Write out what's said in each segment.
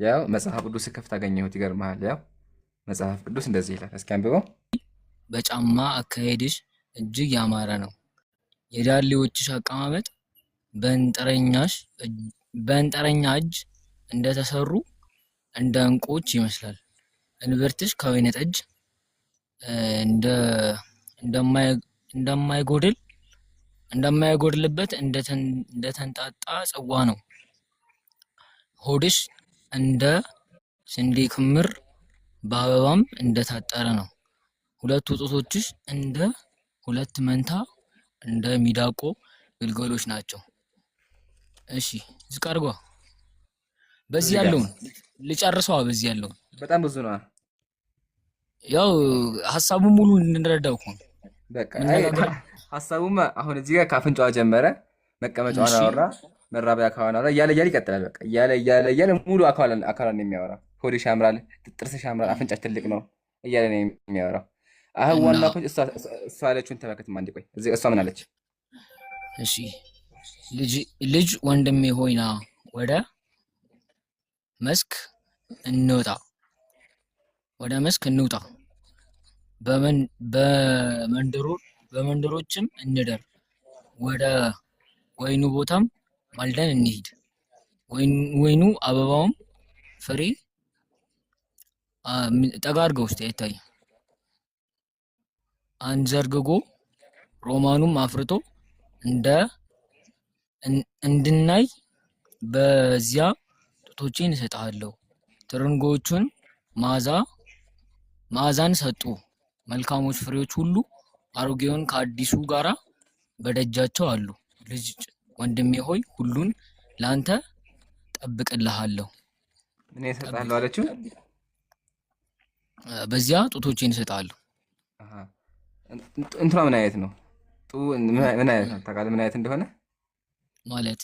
ያው መጽሐፍ ቅዱስ ከፍታ አገኘሁት። ይገርምሃል። ያው መጽሐፍ ቅዱስ እንደዚህ ይላል። እስኪ አንብበው። በጫማ አካሄድሽ እጅግ ያማረ ነው። የዳሌዎችሽ አቀማመጥ በእንጥረኛ እጅ እንደተሰሩ እንደ ዕንቁዎች ይመስላል። እንብርትሽ ከወይን ጠጅ እንደማይጎድል እንደማይጎድልበት እንደተንጣጣ ጽዋ ነው። ሆድሽ እንደ ስንዴ ክምር በአበባም እንደታጠረ ነው። ሁለቱ ጡቶችሽ እንደ ሁለት መንታ እንደ ሚዳቆ ግልገሎች ናቸው። እሺ ዝቅ አድርጓ። በዚህ ያለውን ልጨርሰዋ። በዚህ ያለውን በጣም ብዙ ነው። ያው ሀሳቡን ሙሉ እንድንረዳው እኮ ነው። በቃ ሀሳቡማ አሁን እዚህ ጋር ከአፍንጫዋ ጀመረ፣ መቀመጫዋን አወራ፣ መራቢያ አካሏን አወራ፣ እያለ ይቀጥላል። በቃ እያለ ሙሉ አካሏን የሚያወራ ሆድሽ ያምራል፣ ጥርስሽ ያምራል፣ አፍንጫሽ ትልቅ ነው እያለ ነው የሚያወራው። አሁን ዋና እሷ ያለችውን ተመልከትማ። አንዴ ቆይ፣ እሷ ምን አለች? እሺ ልጅ ወንድሜ ሆይና ወደ መስክ እንውጣ፣ በመንደሮችም እንደር፣ ወደ ወይኑ ቦታም ማልደን እንሂድ። ወይኑ አበባውም ፍሬ ጠጋ አድርገው ውስጥ አይታይ አንዘርግጎ ሮማኑም አፍርቶ እንድናይ በዚያ ጡቶቼን እሰጥሃለሁ። ትርንጎቹን መዓዛን ሰጡ። መልካሞች ፍሬዎች ሁሉ አሮጌውን ከአዲሱ ጋራ በደጃቸው አሉ። ልጅ ወንድሜ ሆይ ሁሉን ለአንተ ጠብቅልሃለሁ። ምን እሰጥሃለሁ አለችው? በዚያ ጡቶቼን እሰጥሃለሁ። እንትኗ ምን አይነት ነው? ምን አይነት ነው? ታውቃለህ ምን አይነት እንደሆነ? ማለት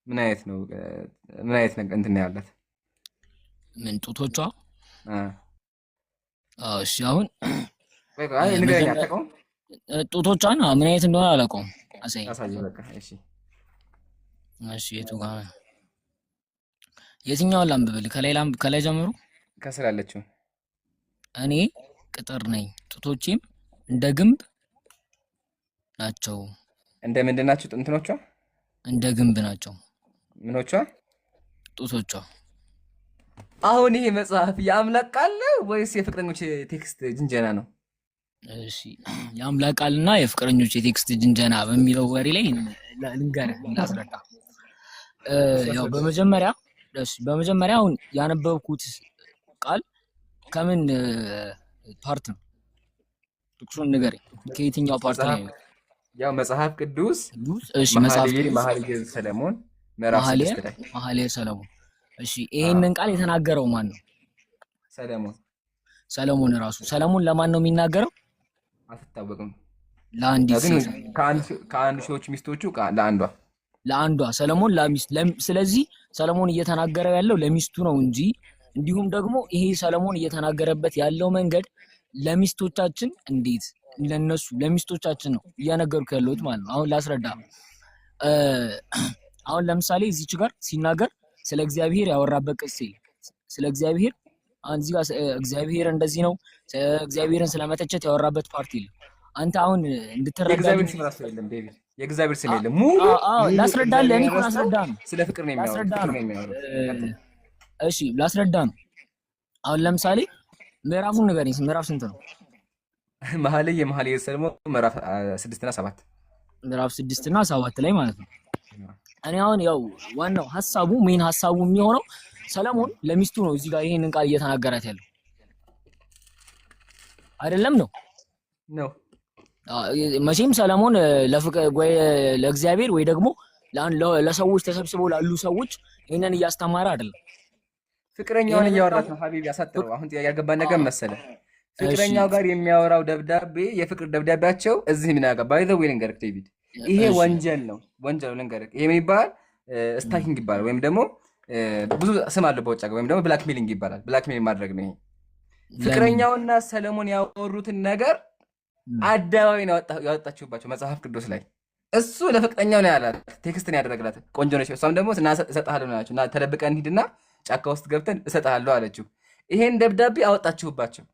ምን አይነት ነው? ምን አይነት እንትን ነው ያላት? ምን ጡቶቿ? እሺ አሁን ንገረኝ። አታውቀውም? ጡቶቿን ምን አይነት እንደሆነ አላውቀውም። አሳየኝ በቃ። እሺ የቱ ጋር የትኛውን ላንብብልህ? ከላይ ጀምሮ ከስር ያለችው። እኔ ቅጥር ነኝ፣ ጡቶቼም እንደ ግንብ ናቸው። እንደ ምንድን ናቸው? እንትኖቿ እንደ ግንብ ናቸው። ምኖቿ? ጡቶቿ። አሁን ይሄ መጽሐፍ የአምላክ ቃል ነው ወይስ የፍቅረኞች ቴክስት ጅንጀና ነው? እሺ የአምላክ ቃልና የፍቅረኞች የቴክስት ጅንጀና በሚለው ወሬ ላይ ልንገርህ እንዳስረዳ። ያው በመጀመሪያ አሁን ያነበብኩት ቃል ከምን ፓርት ነው? ጥቅሱን ንገረኝ። ከየትኛው ፓርት ላይ ነው? ያው መጽሐፍ ቅዱስ እሺ፣ መኃልየ ሰለሞን ምዕራፍ 6 ላይ መኃልየ ሰለሞን። እሺ ይሄንን ቃል የተናገረው ማን ነው? ሰለሞን ራሱ። ሰለሞን ለማን ነው የሚናገረው? አትታወቅም። ለአንዲት ሴት፣ ከአንድ ሺዎች ሚስቶቹ ለአንዷ ሰለሞን ለሚስት። ስለዚህ ሰለሞን እየተናገረው ያለው ለሚስቱ ነው እንጂ እንዲሁም ደግሞ ይሄ ሰለሞን እየተናገረበት ያለው መንገድ ለሚስቶቻችን እንዴት ለነሱ ለሚስቶቻችን ነው እያነገርኩ ያለሁት ማለት ነው። አሁን ላስረዳ። አሁን ለምሳሌ እዚች ጋር ሲናገር ስለ እግዚአብሔር ያወራበት ቅጽ ስለ እግዚአብሔር እዚህ ጋር እግዚአብሔር እንደዚህ ነው፣ እግዚአብሔርን ስለመተቸት ያወራበት ፓርቲ የለም። አንተ አሁን እንድትረዳ የእግዚአብሔር ስም ራሱ የለም ቤቢ፣ የእግዚአብሔር ስም የለም። ሙሉ ላስረዳለህ። እኔ እኮ ላስረዳ ነው። ስለ ፍቅር ነው የሚያወራው። እሺ ላስረዳ ነው። አሁን ለምሳሌ ምዕራፉን ንገረኝ። ምዕራፍ ስንት ነው? መኃልየ ሰለሞን ምዕራፍ 6 እና 7 ምዕራፍ 6 እና 7 ላይ ማለት ነው። እኔ አሁን ያው ዋናው ሐሳቡ የሚሆነው ሰለሞን ለሚስቱ ነው እዚህ ጋር ይሄንን ቃል እየተናገራት ያለው አይደለም ነው? መቼም ሰለሞን ለፍቅር ወይ ለእግዚአብሔር ወይ ደግሞ ለሰዎች ተሰብስበው ላሉ ሰዎች ይሄንን እያስተማረ አይደለም። ፍቅረኛውን እያወራት ነው። ሀቢብ ያሳጥረው። አሁን ጥያቄ ያልገባን ነገር መሰለ፣ ፍቅረኛው ጋር የሚያወራው ደብዳቤ የፍቅር ደብዳቤያቸው እዚህ ምን ያገባ ባይ ዘ ዌይ ልንገርህ ዴቪድ፣ ይሄ ወንጀል ነው ልንገርህ። ይሄ ምን ይባላል? ስታኪንግ ይባላል፣ ወይም ደግሞ ብዙ ስም አለው በውጭ ሀገር፣ ወይም ደግሞ ብላክሜሊንግ ይባላል። ብላክሜሊንግ ማድረግ ነው ይሄ። ፍቅረኛውና ሰለሞን ያወሩትን ነገር አደባባይ ነው ያወጣችሁባቸው መጽሐፍ ቅዱስ ላይ። እሱ ለፍቅረኛው ነው ያላት፣ ቴክስትን ያደረግላት ቆንጆ ነች። እሷም ደግሞ እሰጥሃለሁ ናቸው እና ተደብቀን ሂድና ጫካ ውስጥ ገብተን እሰጥሃለሁ አለችው። ይሄን ደብዳቤ አወጣችሁባቸው።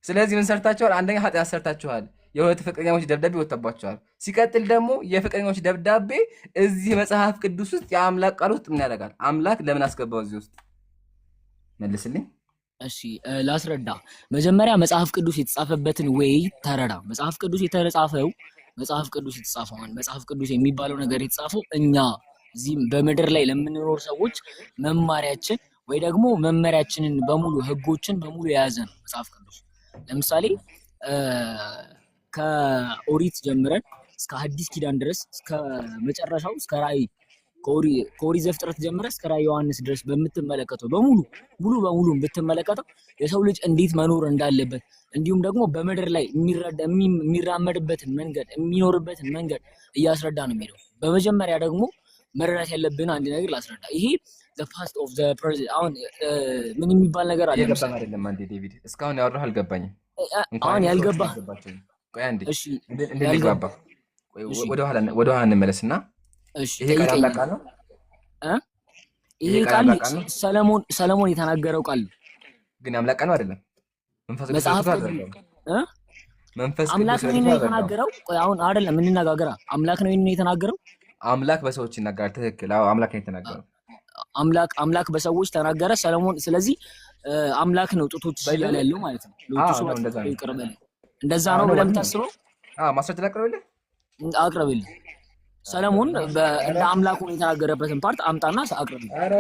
ስለዚህ ምን ሰርታችኋል? አንደኛ ኃጢአት ሰርታችኋል። የሁለት ፍቅረኛሞች ደብዳቤ ወጥቶባችኋል። ሲቀጥል ደግሞ የፍቅረኛሞች ደብዳቤ እዚህ መጽሐፍ ቅዱስ ውስጥ የአምላክ ቃል ውስጥ ምን ያደርጋል? አምላክ ለምን አስገባው እዚህ ውስጥ? መልስልኝ። እሺ ላስረዳ። መጀመሪያ መጽሐፍ ቅዱስ የተጻፈበትን ወይ ተረዳ። መጽሐፍ ቅዱስ የተጻፈው መጽሐፍ ቅዱስ የሚባለው ነገር የተጻፈው እኛ እዚህ በምድር ላይ ለምንኖር ሰዎች መማሪያችን ወይ ደግሞ መመሪያችንን በሙሉ ህጎችን በሙሉ የያዘ ነው መጽሐፍ ቅዱስ። ለምሳሌ ከኦሪት ጀምረን እስከ አዲስ ኪዳን ድረስ እስከ መጨረሻው እስከ ራእይ ከኦሪት ዘፍጥረት ጀምረን እስከ ራእይ ዮሐንስ ድረስ በምትመለከተው ሙሉ በሙሉ ብትመለከተው የሰው ልጅ እንዴት መኖር እንዳለበት እንዲሁም ደግሞ በምድር ላይ የሚራመድበትን መንገድ የሚኖርበትን መንገድ እያስረዳ ነው የሚለው። በመጀመሪያ ደግሞ መረዳት ያለብን አንድ ነገር ላስረዳ። ይሄ the past of the present አሁን ምን የሚባል ነገር አለ እየገባህ አይደለም አንዴ ዴቪድ፣ እስካሁን ያወራህ አልገባኝም። አሁን ያልገባህ ቆይ አንዴ እንድንግባባ ወደ ኋላ እንመለስና ይሄ ቃል አምላክ ቃል ነው ይሄ ቃል ሰለሞን የተናገረው ቃል ነው። ግን አምላክ ቃል ነው አይደለም? መንፈስ ቅዱስ አምላክ ነው የተናገረው። ቆይ አሁን አይደለም እንነጋገራ። አምላክ ነው የተናገረው። አምላክ በሰዎች ይናገራል። ትክክል። አዎ አምላክ ነው የተናገረው። አምላክ በሰዎች ተናገረ ሰለሞን። ስለዚህ አምላክ ነው ጡቶች ይላል ያለው ማለት ነው። እንደዛ ነው ብለህ የምታስበው? ማስረጃ ላቅርብልህ። አቅርብልህ። ሰለሞን እንደ አምላኩ ነው የተናገረበትን ፓርት አምጣና አቅርብልህ። ኧረ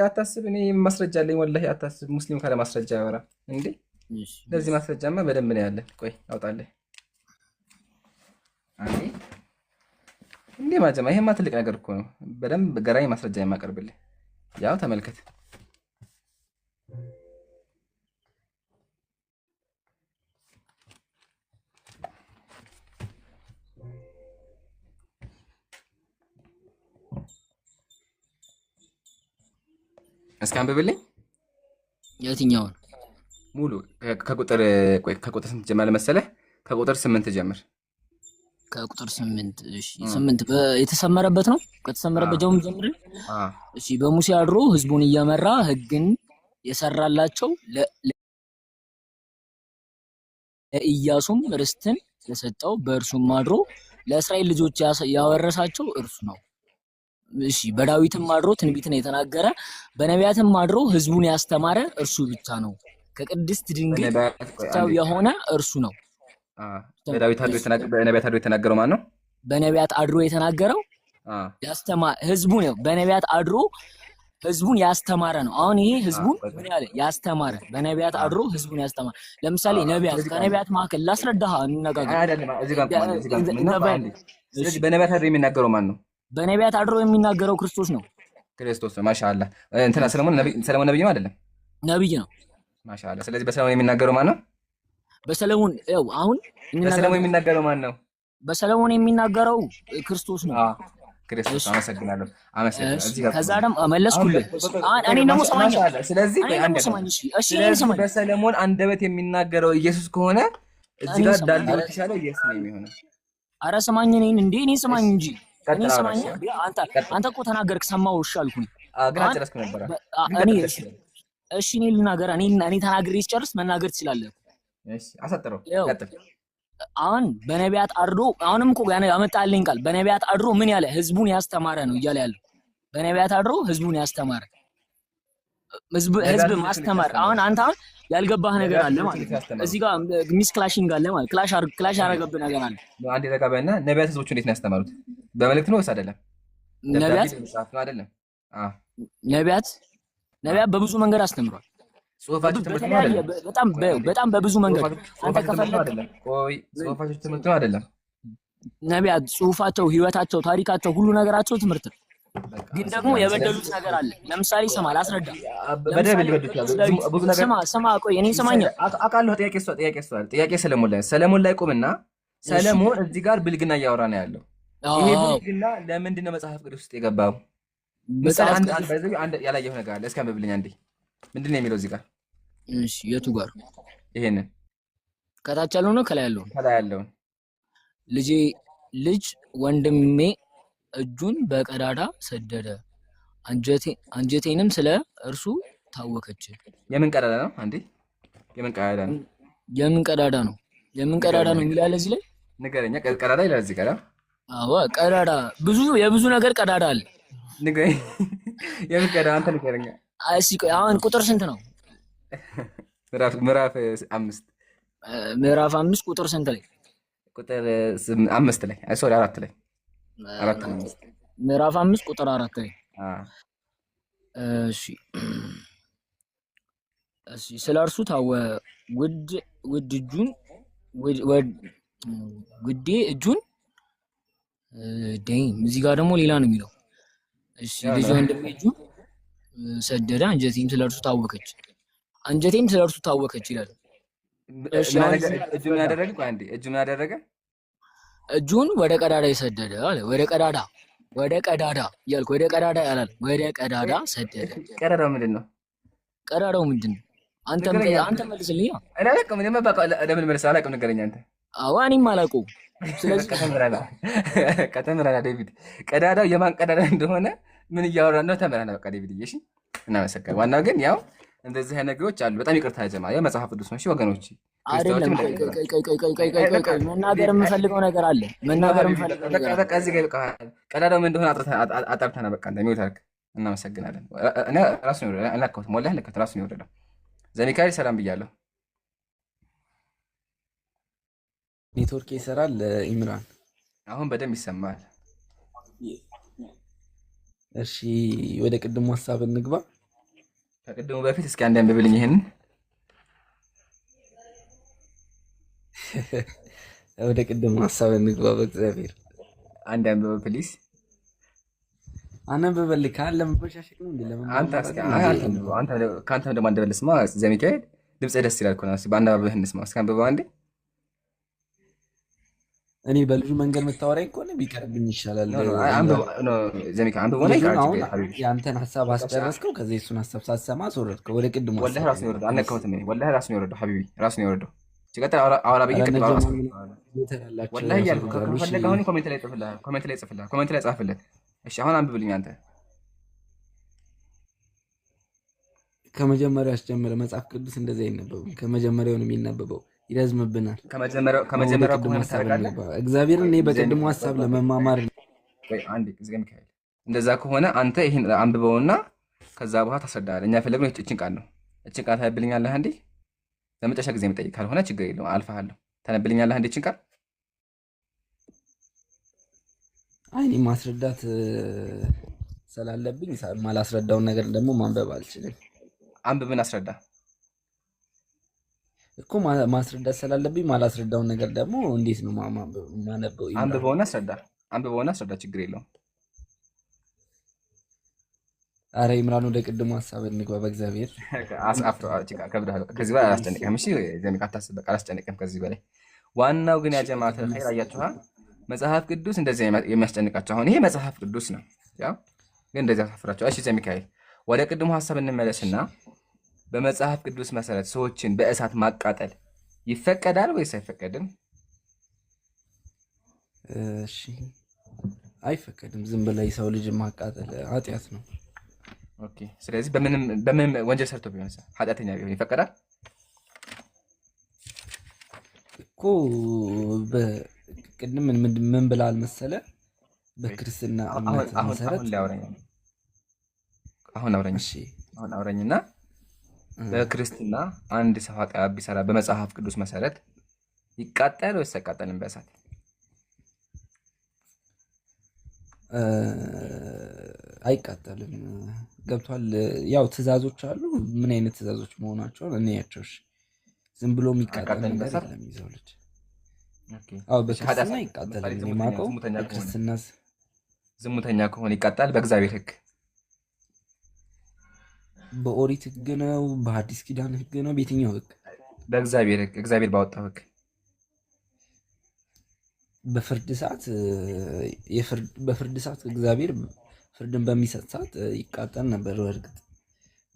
አታስብ፣ እኔ ማስረጃ አለኝ ወላሂ። አታስብ፣ ሙስሊም ካለ ማስረጃ ያወራ እንዴ? ለዚህ ማስረጃማ በደንብ ነው ያለ። ቆይ አውጣልህ እንዴ ማጀማ። ይሄማ ትልቅ ነገር እኮ ነው። በደንብ ገራሚ ማስረጃ የማቀርብልህ። ያው ተመልከት። እስኪ አንብብልኝ። የትኛውን? ሙሉ ከቁጥር ስንት ጀምር መሰለህ? ከቁጥር 8 ጀምር። ከቁጥር 8 እሺ፣ 8 የተሰመረበት ነው። ከተሰመረበት ጀምር። እሺ። በሙሴ አድሮ ህዝቡን እየመራ ህግን የሰራላቸው ለኢያሱም ርስትን የሰጠው በእርሱም አድሮ ለእስራኤል ልጆች ያወረሳቸው እርሱ ነው። እሺ። በዳዊትም አድሮ ትንቢትን የተናገረ በነቢያትም አድሮ ህዝቡን ያስተማረ እርሱ ብቻ ነው። ከቅድስት ድንግል የሆነ እርሱ ነው። በነቢያት አድሮ የተናገረው ማን ነው? በነቢያት አድሮ የተናገረው ህዝቡ ነው። በነቢያት አድሮ ህዝቡን ያስተማረ ነው። አሁን ይሄ ህዝቡን ምን ያለ ያስተማረ፣ በነቢያት አድሮ ህዝቡን ያስተማረ። ለምሳሌ ነቢያት ከነቢያት መካከል ላስረዳህ እንነጋገር። ስለዚህ በነቢያት አድሮ የሚናገረው ማን ነው? በነቢያት አድሮ የሚናገረው ክርስቶስ ነው። ክርስቶስ ነው። ማሻአላ። እንትና ሰለሞን ነብይ ነው አይደለም? ነብይ ነው። ማሻአላ። ስለዚህ በሰለሞን የሚናገረው ማን ነው? በሰለሞን አሁን በሰለሞን የሚናገረው ማን ነው? በሰለሞን የሚናገረው ክርስቶስ ነው። ክርስቶስ። አመሰግናለሁ። ከዛ ደግሞ መለስኩልህ። እኔ ደግሞ ሰማኝ። ስለዚህ በሰለሞን አንደበት የሚናገረው ኢየሱስ ከሆነ እዚህ ጋር ዳልዲው ተሻለ ኢየሱስ ነው የሚሆነው። ኧረ ስማኝ፣ እኔ ስማኝ እንጂ እኔ ስማኝ። አንተ እኮ ተናገርክ፣ ሰማሁ። እሺ አልኩኝ፣ ግን አልጨረስኩም ነበር። እሺ እኔ ልናገር። እኔ ተናግሬ ስጨርስ መናገር ትችላለህ። እሺ አሳጥረው። ቀጥል። አሁን በነቢያት አድሮ አሁንም እኮ ያመጣልኝ ቃል በነቢያት አድሮ ምን ያለ ህዝቡን ያስተማረ ነው እያለ ያለው። በነቢያት አድሮ ህዝቡን ያስተማረ ህዝብ ማስተማር። አሁን አንተ ያልገባህ ነገር አለ ማለት ነው። እዚህ ጋር ሚስ ክላሽንግ አለ ማለት ክላሽ ያደረገብህ ነገር አለ። አንዴ ተቀበልና ነቢያት ህዝቦቹ እንዴት ነው ያስተማሩት? በመልእክት ነው ወይስ አይደለም? ነቢያት በብዙ መንገድ አስተምሯል። ጽሁፋቸው ትምህርት ነው አይደለም? በጣም በብዙ መንገድ አንተ ከፈለክ ጽሁፋቸው ትምህርት ነው አይደለም? ነቢያት ጽሁፋቸው፣ ህይወታቸው፣ ታሪካቸው፣ ሁሉ ነገራቸው ትምህርት ነው። ግን ደግሞ የበደሉት ነገር አለ። ለምሳሌ ስማ፣ ላስረዳ። ስማ፣ ቆይ እኔ ስማኝ። አውቃለሁ። ጥያቄ ሰለሞን ላይ ቁምና፣ ሰለሞን እዚህ ጋር ብልግና እያወራ ነው ያለው። ይሄ ብልግና ለምንድን ነው መጽሐፍ ቅዱስ ውስጥ የገባው? ምሳሌ አንድ ያላየሁ ነገር አለ። እስኪ አንብብልኝ አንዴ። ምንድን ነው የሚለው እዚህ ጋር? እሺ፣ የቱ ጋር? ይሄንን ከታች ያለው ነው ከላይ ያለው? ከላይ ያለውን። ልጅ ወንድሜ እጁን በቀዳዳ ሰደደ፣ አንጀቴንም ስለ እርሱ ታወከች። የምን ቀዳዳ ነው አንዴ? የምን ቀዳዳ ነው? የምን ቀዳዳ ነው? የምን ቀዳዳ ነው የሚላል እዚህ ላይ ንገረኛ። ቀዳዳ ይላል እዚህ ጋር። አዎ ቀዳዳ፣ ብዙ የብዙ ነገር ቀዳዳ አለ። ንገረኝ። የምን ቀዳዳ አንተ ንገረኛ። እሺ አሁን ቁጥር ስንት ነው? ምዕራፍ 5 ምዕራፍ 5 ቁጥር ስንት ላይ? ቁጥር 5 ላይ ሶሪ 4 ላይ 4 ምዕራፍ 5 ቁጥር 4 ላይ። እሺ እሺ ስለ እርሱ ታወ ውድ እጁን ውዴ እጁን ደም እዚህ ጋር ደግሞ ሌላ ነው የሚለው። እሺ ልጅ ወንድሜ እጁን ሰደደ፣ አንጀቴም ስለ እርሱ ታወከች፣ አንጀቴም ስለ እርሱ ታወከች ይላል። እሺ እጁን ያደረገ አንዴ እጁን ያደረገ እጁን ወደ ቀዳዳ የሰደደ አለ። ወደ ቀዳዳ እያልኩ ወደ ቀዳዳ ያላል፣ ወደ ቀዳዳ ሰደደ። ቀዳዳው ምንድን ነው? ቀዳዳው ምንድን ነው? አንተ መልስልኝ። እኔ አላውቅም። እኔማ በቃ ለምን መልስ አላውቅም። ንገረኝ አንተ። አዎ እኔም አላውቀውም። ስለዚህ ከተምረና ዴቪድ ቀዳዳው የማን ቀዳዳ እንደሆነ ምን እያወራን ነው? ተምረና በቃ ዴቪድ። እሺ እናመሰግናለን። ዋናው ግን ያው እንደዚህ አይነት ነገሮች አሉ። በጣም ይቅርታ ጀማ፣ ያው መጽሐፍ ቅዱስ ነው። እሺ ወገኖች፣ አይደለም መናገር የምፈልገው ነገር አለ። በቃ እዚህ ጋር ይበቃል። ቀዳዳው ምን እንደሆነ አጣርተና በቃ እንደሚወጣ እናመሰግናለን። እኔ ራሱ ነው አላከውት ሞላህ ለከት ራሱ ነው የወረደው። ዘሚካኤል ሰላም ብያለሁ። ኔትወርክ ይሰራል ኢምራን? አሁን በደንብ ይሰማል። እሺ ወደ ቅድሙ ሀሳብ እንግባ። ከቅድሙ በፊት እስኪ አንድ አንብብልኝ ይሄንን። ወደ ቅድሙ ሀሳብ እንግባ። በእግዚአብሔር አንድ አንብብ ፕሊዝ። አነበበልህ ካለ መበሻሸቅ ነው እንዴ? ለምን አንተ እስኪ አንተ ካንተ ደግሞ አንደበልስማ። ዘሚካኤል ድምጽ ደስ ይላል እኮ ነው። እስኪ በአንባብህ እንስማ። እስኪ አንብበው አንዴ። እኔ በልጁ መንገድ የምታወራኝ ከሆነ ቢቀርብኝ ይሻላል። ዘሚካኤል አንብበው ነው ይቃል። ያንተን ሀሳብ አስጨረስከው፣ ከዚህ እሱን ሀሳብ ሳትሰማ አስወረድከው ወደ ቅድሙ። ወላሂ ራሱ ነው የወረደው። አልነካሁትም እኔ ወላሂ ራሱ ነው የወረደው። ሀቢቢ ራሱ ነው የወረደው። ሲቀጥል አውራ ብዬ ቅድም ወላሂ እያልኩ ከፈለግህ አሁን ኮሜንት ላይ ጽፍልሃል። ኮሜንት ላይ ጻፍለት። እሺ አሁን አንብብልኝ አንተ። ከመጀመሪያው አስጀምረ። መጽሐፍ ቅዱስ እንደዚህ አይነበብም። ከመጀመሪያው ነው የሚነበበው። ይረዝምብናል። ከመጀመሪያው ከሆነ ታረጋለህ። እግዚአብሔር እኔ በቅድሙ ሀሳብ ለመማማር ወይ አንዴ እዚህ ጋር ሚካኤል፣ እንደዛ ከሆነ አንተ ይሄን አንብበውና ከዛ በኋላ ታስረዳለህ። እኛ ፈለግነው እቺን ቃል ነው። እቺን ቃል ታነብልኛለህ አንዴ። ለመጨረሻ ጊዜ የምጠይቅ ካልሆነ ችግር የለውም አልፈሃለሁ። ታነብልኛለህ አንዴ እቺን ቃል። አይ እኔ ማስረዳት ስላለብኝ ማላስረዳውን ነገር ደግሞ ማንበብ አልችልም። አንብብን አስረዳ እኮ ማስረዳት ስላለብኝ ማላስረዳውን ነገር ደግሞ እንዴት ነው ማነበው? አንብበውና አስረዳ። ችግር የለውም። አረ ኢምራን ወደ ቅድሙ ሀሳብ እንግባ። በእግዚአብሔር ከዚህ በላይ አላስጨንቅህም። እሺ ዘሚካ አታስብ፣ በቃ አላስጨንቅህም ከዚህ በላይ። ዋናው ግን ያ ጀማዓተል ኸይር አያችኋል፣ መጽሐፍ ቅዱስ እንደዚህ የሚያስጨንቃቸው አሁን ይሄ መጽሐፍ ቅዱስ ነው። ያው ግን እንደዚህ ያሳፍራቸው። እሺ ዘሚካኤል ወደ ቅድሙ ሀሳብ እንመለስና በመጽሐፍ ቅዱስ መሰረት ሰዎችን በእሳት ማቃጠል ይፈቀዳል ወይስ አይፈቀድም? እሺ አይፈቀድም። ዝም ብለህ የሰው ልጅ ማቃጠል ኃጢአት ነው። ኦኬ ስለዚህ በምን ወንጀል ሰርቶ ቢሆን ኃጢአተኛ ቢሆን ይፈቀዳል እኮ። በቅድም ምን ብላል መሰለ? በክርስትና እምነት መሰረት አሁን አውረኝና በክርስትና አንድ ሰው ኃጢአት ቢሰራ በመጽሐፍ ቅዱስ መሰረት ይቃጠል ወይስ አይቃጠልም በእሳት? አይቃጠልም። ገብቷል። ያው ትእዛዞች አሉ። ምን አይነት ትእዛዞች መሆናቸውን እንያቸው። ዝም ብሎ የሚቃጠል ነገር የለም ይዘው ልጅ። አዎ በክርስትና ይቃጠላል። የማውቀው በክርስትና ዝሙተኛ ከሆነ ይቃጠላል በእግዚአብሔር ሕግ። በኦሪት ሕግ ነው? በሐዲስ ኪዳን ሕግ ነው? በየትኛው ሕግ? በእግዚአብሔር ሕግ፣ እግዚአብሔር ባወጣው ሕግ። በፍርድ ሰዓት እግዚአብሔር ፍርድን በሚሰጥ ሰዓት ይቃጠል ነበር። በእርግጥ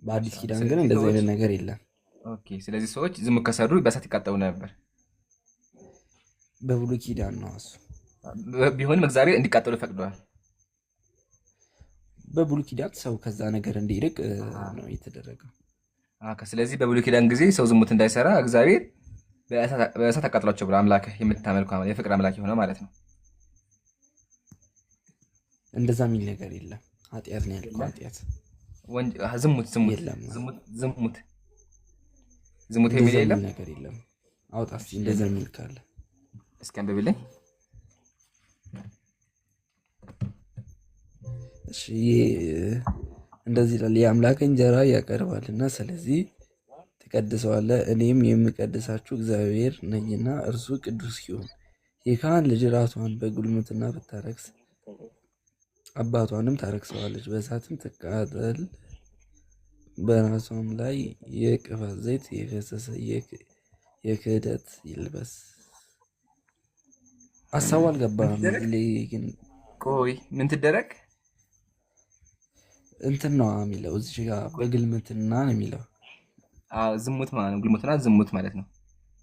በአዲስ ኪዳን ግን እንደዚህ አይነት ነገር የለም። ኦኬ ስለዚህ ሰዎች ዝሙት ከሰሩ በእሳት ይቃጠሉ ነበር። በብሉይ ኪዳን ነው እሱ። ቢሆንም እግዚአብሔር እንዲቃጠሉ ፈቅደዋል። በብሉይ ኪዳን ሰው ከዛ ነገር እንዲርቅ ነው የተደረገው። ስለዚህ በብሉይ ኪዳን ጊዜ ሰው ዝሙት እንዳይሰራ እግዚአብሔር በእሳት አቃጥሏቸው ብሎ አምላክ የምታመልከው የፍቅር አምላክ የሆነ ማለት ነው። እንደዛ የሚል ነገር የለም። ኃጢአት ነው ያልከው። ኃጢአት ዝሙት የሚል የለም ነገር የለም። አውጣ እስኪ እንደዛ የሚል ካለ እስኪ አንብብልኝ። እሺ እንደዚህ ይላል፣ የአምላክ እንጀራ ያቀርባልና ስለዚህ ትቀድሰዋለህ፣ እኔም የምቀድሳችሁ እግዚአብሔር ነኝና እርሱ ቅዱስ ይሁን። የካህን ልጅ ራሷን በጉልምትና ብታረክስ አባቷንም ታረክሰዋለች፣ በእሳትም ትቃጠል፣ በራሷም ላይ የቅባት ዘይት የፈሰሰ የክህደት ይልበስ። ሀሳቡ አልገባም። ግን ቆይ ምን ትደረግ እንትን ነው የሚለው እዚህ ጋር በግልምትና ነው የሚለው። ዝሙት ማለት ነው። ግልሙትና ዝሙት ማለት ነው።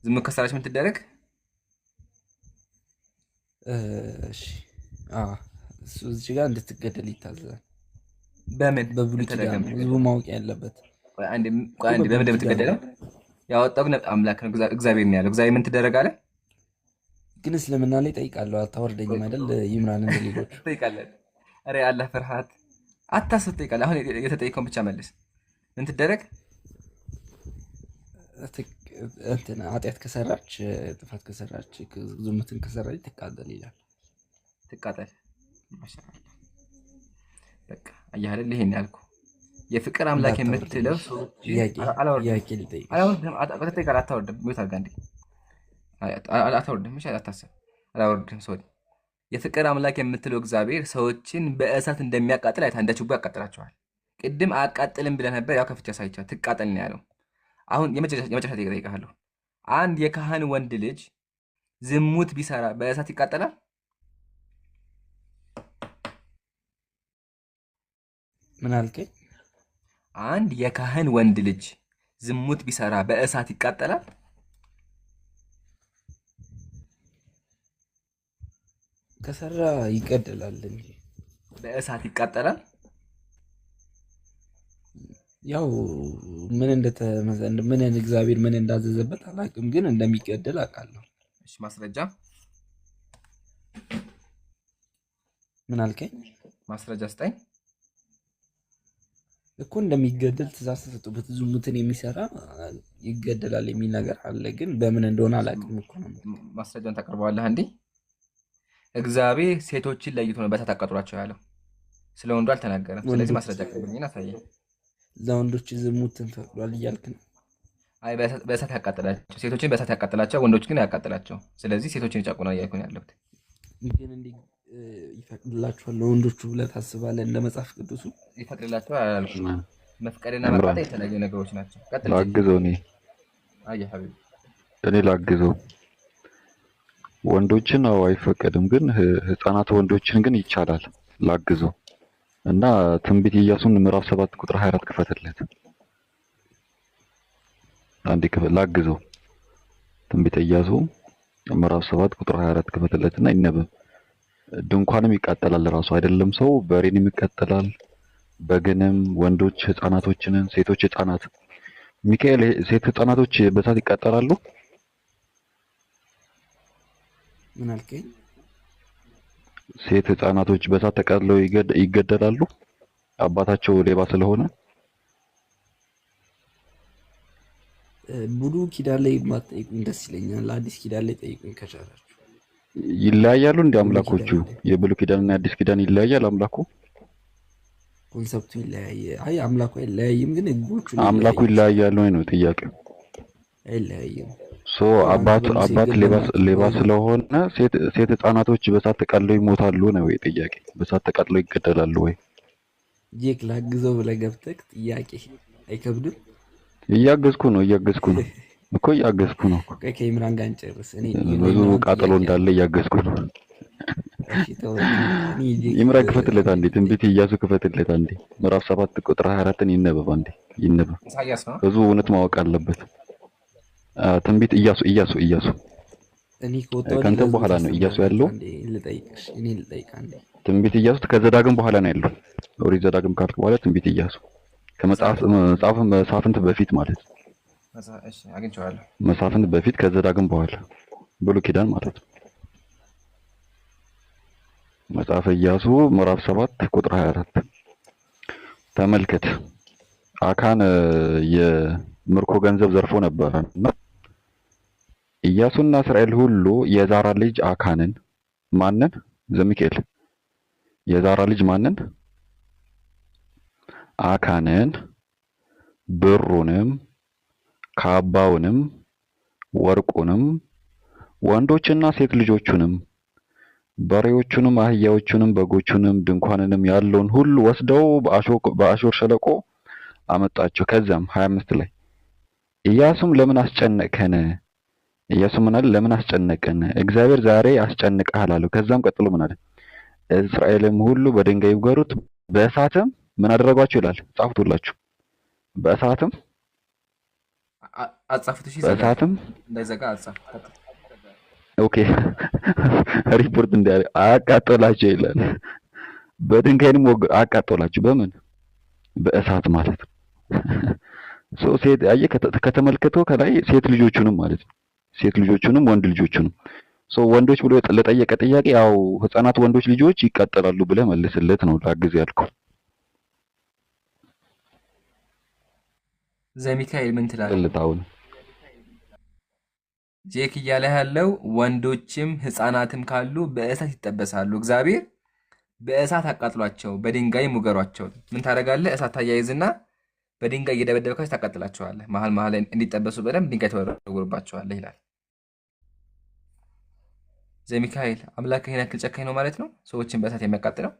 ዝሙት ከሰራች ምን ትደረግ? እሺ እሱ እዚህ ጋር እንድትገደል ይታዘዛል። በምን በብሉይ ኪዳን ህዝቡ ማወቅ ያለበት። አንዴ በምን እንደምትገደለው ያወጣው ግን አምላክ ነው፣ እግዚአብሔር ነው ያለው። እግዚአብሔር ምን ትደረግ አለ? ግን እስልምና ላይ ጠይቃለሁ። አታወርደኝም አይደል? ይምራን እንደሌሎች ጠይቃለህ። ኧረ አላህ ፍርሃት አታስብ። ጠይቃለህ። አሁን የተጠይቀውን ብቻ መልስ። ምን ትደረግ? ኃጢአት ከሰራች ጥፋት ከሰራች ዝሙትን ከሰራች ትቃጠል ይላል። ትቃጠል። በቃ አየህ አይደል? ይሄን ያልኩህ የፍቅር አምላክ የምትለው የፍቅር አምላክ የምትለው እግዚአብሔር ሰዎችን በእሳት እንደሚያቃጥል አይታ እንደ ችቦ ያቃጥላቸዋል። ቅድም አያቃጥልም ብለህ ነበር። ያው ከፍቼ አሳይቻለሁ። ትቃጠል ነው ያለው። አሁን የመጨረሻ እጠይቅሃለሁ። አንድ የካህን ወንድ ልጅ ዝሙት ቢሰራ በእሳት ይቃጠላል? ምን አልከኝ? አንድ የካህን ወንድ ልጅ ዝሙት ቢሰራ በእሳት ይቃጠላል? ከሰራ ይገደላል እንጂ በእሳት ይቃጠላል? ያው ምን እግዚአብሔር ምን እንዳዘዘበት አላውቅም፣ ግን እንደሚገደል አውቃለሁ። እሺ ማስረጃ? ምን አልከኝ? ማስረጃ ስጠኝ እኮ። እንደሚገደል ትእዛዝ ተሰጥቶበት ዝሙትን የሚሰራ ይገደላል የሚል ነገር አለ፣ ግን በምን እንደሆነ አላውቅም እኮ ነው። ማስረጃን ታቀርበዋለህ እንዴ? እግዚአብሔር ሴቶችን ለይቶ ነው በእሳት አቃጥሏቸው ያለው። ስለ ወንዱ አልተናገረም። ስለዚህ ማስረጃ አቅርብልኝና አሳየኝ። ለወንዶች ዝሙትን ፈቅዷል እያልክ ነው? አይ በእሳት ያቃጥላቸው፣ ሴቶችን በእሳት ያቃጥላቸው፣ ወንዶች ግን ያቃጥላቸው። ስለዚህ ሴቶችን ይጨቁናል እያልኩ ነው ያለሁት። ግን እንዲህ ይፈቅድላቸዋል ለወንዶቹ ብለህ ታስባለህ? እንደ መጽሐፍ ቅዱሱ ይፈቅድላቸዋል አላልኩም። መፍቀድና መቃጠል የተለያዩ ነገሮች ናቸው። ላግዘው እኔ ላግዘው። ወንዶችን አይፈቀድም፣ ግን ህፃናት ወንዶችን ግን ይቻላል። ላግዘው እና ትንቢት ኢያሱን ምዕራፍ 7 ቁጥር 24 ክፈትለት። አንዴ ላግዘው። ትንቢት ኢያሱ ምዕራፍ 7 ቁጥር 24 ክፈትለትና ይነበብ። ድንኳንም ይቃጠላል ራሱ አይደለም ሰው በሬንም ይቃጠላል፣ በግንም፣ ወንዶች ህፃናቶችንን፣ ሴቶች ህፃናት። ሚካኤል ሴት ህፃናቶች በእሳት ይቃጠላሉ? ምን አልከኝ? ሴት ህፃናቶች በእሳት ተቃጥለው ይገደላሉ አባታቸው ሌባ ስለሆነ? ብሉይ ኪዳን ላይ ማጠይቁኝ ደስ ይለኛል። አዲስ ኪዳን ላይ ጠይቁኝ ከቻላችሁ። ይለያያሉ እንደ አምላኮቹ? የብሉይ ኪዳንና የአዲስ ኪዳን ይለያያል አምላኩ? ኮንሰፕቱ ይለያየ። አይ አምላኩ አይለያይም፣ ግን ህጎቹ አምላኩ ይለያያሉ ነው ጥያቄው። አይለያይም። አባት ሌባ ስለሆነ ሴት ህፃናቶች በእሳት ተቃጥለው ይሞታሉ ነው ወይ ጥያቄ? በእሳት ተቃጥለው ይገደላሉ ወይ? ጄክ ላግዘው ብለህ ገብተህ ጥያቄ አይከብድም? እያገዝኩ ነው እኮ እያገዝኩ ነው። ከኢምራን ጋር እንጨርስ። ብዙ ቃጠሎ እንዳለ እያገዝኩ ነው። ኢምራን ክፈትለት አንዴ። ትንቢት ኢያሱ ክፈትለት አንዴ። ምዕራፍ 7 ቁጥር 24ን ይነበብ አንዴ። ብዙ እውነት ማወቅ አለበት። ትንቢት ኢያሱ እኔ ከወጣሁ ከአንተ በኋላ ነው ኢያሱ ያለው። ልጠይቅ አንዴ። ትንቢት ኢያሱ ከዘዳግም በኋላ ነው ያለው። ኦሪት ዘዳግም ካልክ በኋላ ትንቢት ኢያሱ ከመጽሐፍ መሳፍንት በፊት ማለት ነው። እሺ አግኝቼዋለሁ። መሳፍንት በፊት ከዘዳግም በኋላ ብሉይ ኪዳን ማለት ነው። መጽሐፈ ኢያሱ ምዕራፍ 7 ቁጥር 24 ተመልከት። አካን የምርኮ ገንዘብ ዘርፎ ነበረና ኢያሱና እስራኤል ሁሉ የዛራ ልጅ አካንን ማንን ዘሚካኤል የዛራ ልጅ ማንን አካንን ብሩንም ካባውንም ወርቁንም ወንዶችና ሴት ልጆቹንም በሬዎቹንም አህያዎቹንም በጎቹንም ድንኳንንም ያለውን ሁሉ ወስደው በአሾር ሸለቆ አመጣቸው። ከዛም 25 ላይ ኢያሱም ለምን አስጨነቀን? ኢያሱ ምን አለ? ለምን አስጨነቀን? እግዚአብሔር ዛሬ አስጨንቀሃል አለው። ከዛም ቀጥሎ ምን አለ? እስራኤልም ሁሉ በድንጋይ ይውገሩት፣ በእሳትም ምን አደረጓቸው ይላል። ጻፉትላችሁ። በእሳትም አጻፉት። እሺ በእሳትም እንዳይዘጋ አጻፉት። ኦኬ ሪፖርት እንዳለ አቃጠላቸው ይላል። በድንጋይንም አቃጠላቸው። በምን? በእሳት ማለት ነው። ሴት አየህ፣ ከተመልከተው ከላይ ሴት ልጆቹንም ማለት ነው። ሴት ልጆቹንም ወንድ ልጆቹንም ወንዶች ብሎ ለጠየቀ ጥያቄ ያው ህፃናት ወንዶች ልጆች ይቃጠላሉ ብለህ መልስለት ነው ላግዝ ያልከው። ዘሚካኤል ምን ትላለህ? አሁን ጄክ እያለ ያለው ወንዶችም ህፃናትም ካሉ በእሳት ይጠበሳሉ። እግዚአብሔር በእሳት አቃጥሏቸው፣ በድንጋይ ሙገሯቸው። ምን ታደርጋለህ? እሳት ታያይዝና በድንጋይ እየደበደብካቸው ታቃጥላቸዋለህ። መሀል መሀል ላይ እንዲጠበሱ በደንብ ድንጋይ ተወረውርባቸዋለህ ይላል ዘሚካኤል። አምላክ ይሄን ያክል ጨካኝ ነው ማለት ነው? ሰዎችን በእሳት የሚያቃጥለው?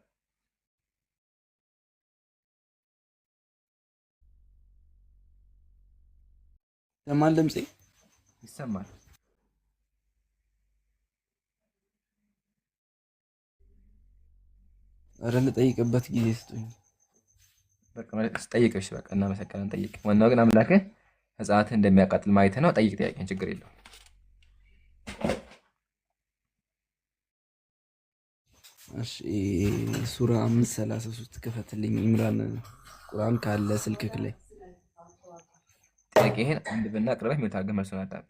ለማን ድምጼ ይሰማል? ኧረ ልጠይቅበት ጊዜ ስጡኝ። በቃ ጠይቀሽ፣ በቃ እናመሰግናለን። ጠይቅ። ዋናው ግን አምላክህ ህፃናትን እንደሚያቃጥል ማየት ነው። ጠይቅ፣ ጥያቄን፣ ችግር የለውም። እሺ ሱራ 5:33 ክፈትልኝ ኢምራን፣ ቁርአን ካለ ስልክክ ላይ። ጥያቄህን አንድ ብና አቅርበህ ሚወት አድርገህ መልሱን አዳምጥ።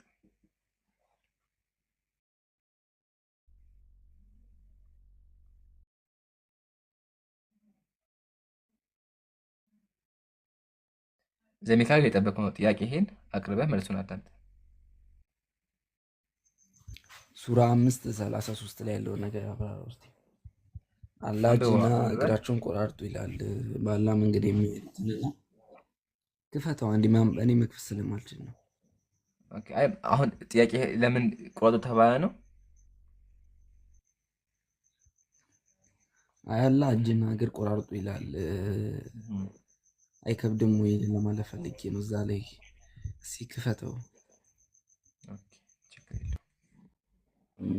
ዘሚካኤል የጠበቀው ነው። ጥያቄህን አቅርበህ መልሱን አዳምጥ። ሱራ 5:33 ላይ ያለው ነገር አብራራ ውስጥ አላህ እጅና እግራቸውን ቆራርጡ ይላል። ባላ መንገድ የሚሄዱትና ክፈተው አንዲ እኔ መክፈት ስለማልችል ነው። ኦኬ፣ አሁን ጥያቄ ለምን ቆራጡ ተባለ ነው? አላህ እጅና እግር ቆራርጡ ይላል። አይከብድም ወይ ለማለት ፈልጌ ነው። እዛ ላይ ሲክፈተው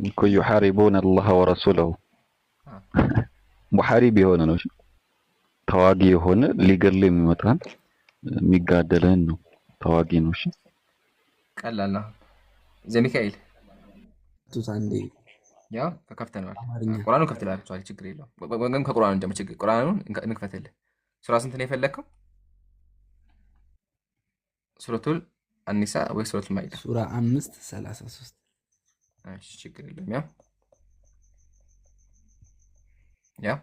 እኮ يحاربون الله ورسوله ሙሐሪብ የሆነ ነው። ተዋጊ የሆነ ሊገል የሚመጣን የሚጋደለን ነው። ተዋጊ ነው። እሺ ቀላል ነው። ዘሚካኤል ቱሳንዴ ያው ከከፍተናል። ቁርአኑን ከፍተላችኋል፣ ችግር የለውም። ወንገም ከቁርአኑ እንደም ችግር ቁርአኑን እንክፈትልህ። ሱራ ስንት ነው የፈለከው? ሱረቱል አኒሳ ወይ ሱረቱል ማኢዳ? ሱራ 5:33። እሺ ችግር የለውም። ያው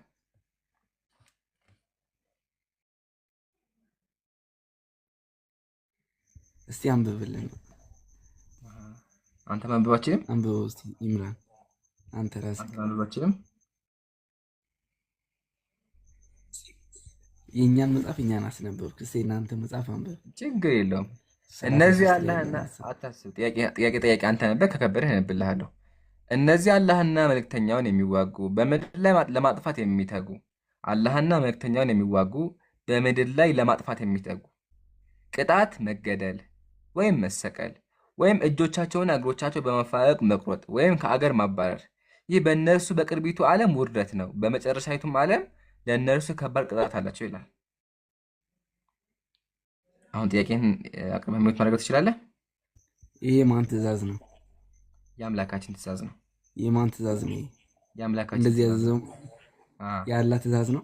እስቲ አንብብልን። አንተ ማንበባችንም አንብበው እስቲ ኢምራን፣ አንተ ራስህ ማንበባችንም የእኛን መጽሐፍ እኛን አስነበብክ። እስቲ እናንተ መጽሐፍ አንብብ። ችግር የለውም። እነዚህ አላህና አታስብ። ጥያቄ አንተ ነበር፣ ከከበደህ እነብልሃለሁ። እነዚህ አላህና መልእክተኛውን የሚዋጉ በምድር ላይ ለማጥፋት የሚተጉ አላህና መልእክተኛውን የሚዋጉ በምድር ላይ ለማጥፋት የሚተጉ ቅጣት መገደል ወይም መሰቀል ወይም እጆቻቸውና እግሮቻቸው በመፋለቅ መቁረጥ ወይም ከአገር ማባረር፣ ይህ በእነርሱ በቅርቢቱ ዓለም ውርደት ነው፣ በመጨረሻይቱም ዓለም ለእነርሱ ከባድ ቅጣት አላቸው ይላል። አሁን ጥያቄን አቅርበህ ማድረግ ትችላለህ። ይሄ ማን ትእዛዝ ነው? የአምላካችን ትእዛዝ ነው። የማን ትእዛዝ ነው? የአምላካችን እንደዚህ ያዘዘው የአላህ ትእዛዝ ነው።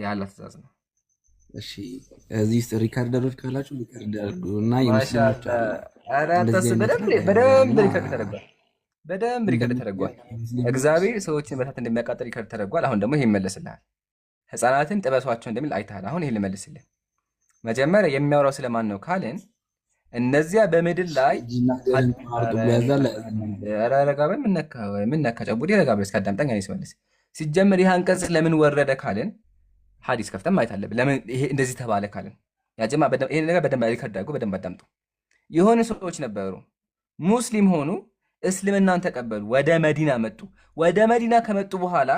የአላህ ትእዛዝ ነው። እሺ እዚህ ውስጥ ሪካርደሮች ካላችሁ ሪካርድ አድርጉ እና የሙስሊሞች ማሻአላ። አሉ ኧረ እንደዚህ አታስብ። አይነት ነገር በደንብ እና ሪከርድ ተደርጓል። በደንብ ሪከርድ ተደርጓል። ሙስሊሞች እግዚአብሔር ሰዎችን በእሳት እንደሚያቃጥል ሪከርድ ተደርጓል። አሁን ደግሞ ይሄ ይመለስልሃል። ሕፃናትን ጥበሷቸው እንደሚል አይተሃል። አሁን ይሄን ልመልስልህ። መጀመሪያ የሚያወራው ስለማን ነው ካልን እነዚያ በምድር ላይ እጅና እግርን ቆራርጦ ቢያዛል ኧረ ረጋ በል። ምን ነካ ጨቡዴ? ረጋ በል እስኪ አዳምጠኝ እኔ ስመልስ። ሲጀመር ይህ አንቀጽ ለምን ወረደ ካልን ሐዲስ ከፍተን ማየት አለብን። ለምን ይሄ እንደዚህ ተባለ ካልን ያጀማ ይሄን ነገር በደንብ ሪከርድ አድርጎ በደንብ አዳምጡ። የሆኑ ሰዎች ነበሩ፣ ሙስሊም ሆኑ፣ እስልምናን ተቀበሉ፣ ወደ መዲና መጡ። ወደ መዲና ከመጡ በኋላ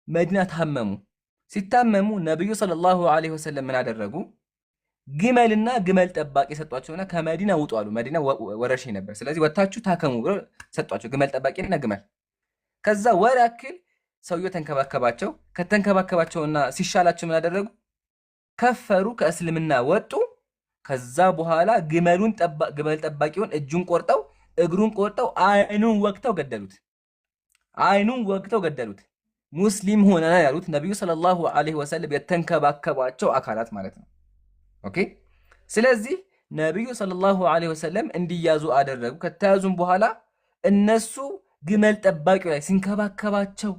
መዲና ታመሙ። ሲታመሙ ነብዩ ሰለላሁ ዐለይሂ ወሰለም ምን አደረጉ? ግመልና ግመል ጠባቂ ሰጧቸውና ከመዲና ውጡ አሉ። መዲና ወረርሽኝ ነበር። ስለዚህ ወታችሁ ታከሙ ብሎ ሰጧቸው፣ ግመል ጠባቂና ግመል። ከዛ ወር ያክል ሰውየው ተንከባከባቸው። ከተንከባከባቸውና ሲሻላቸው ምን አደረጉ? ከፈሩ፣ ከእስልምና ወጡ። ከዛ በኋላ ግመል ጠባቂውን እጁን ቆርጠው እግሩን ቆርጠው አይኑን ወግተው ገደሉት። አይኑን ወግተው ገደሉት። ሙስሊም ሆነና ያሉት ነቢዩ ሰለላሁ ዐለይሂ ወሰለም የተንከባከቧቸው አካላት ማለት ነው። ኦኬ። ስለዚህ ነቢዩ ሰለላሁ ዐለይሂ ወሰለም እንዲያዙ አደረጉ። ከተያዙም በኋላ እነሱ ግመል ጠባቂው ላይ ሲንከባከባቸው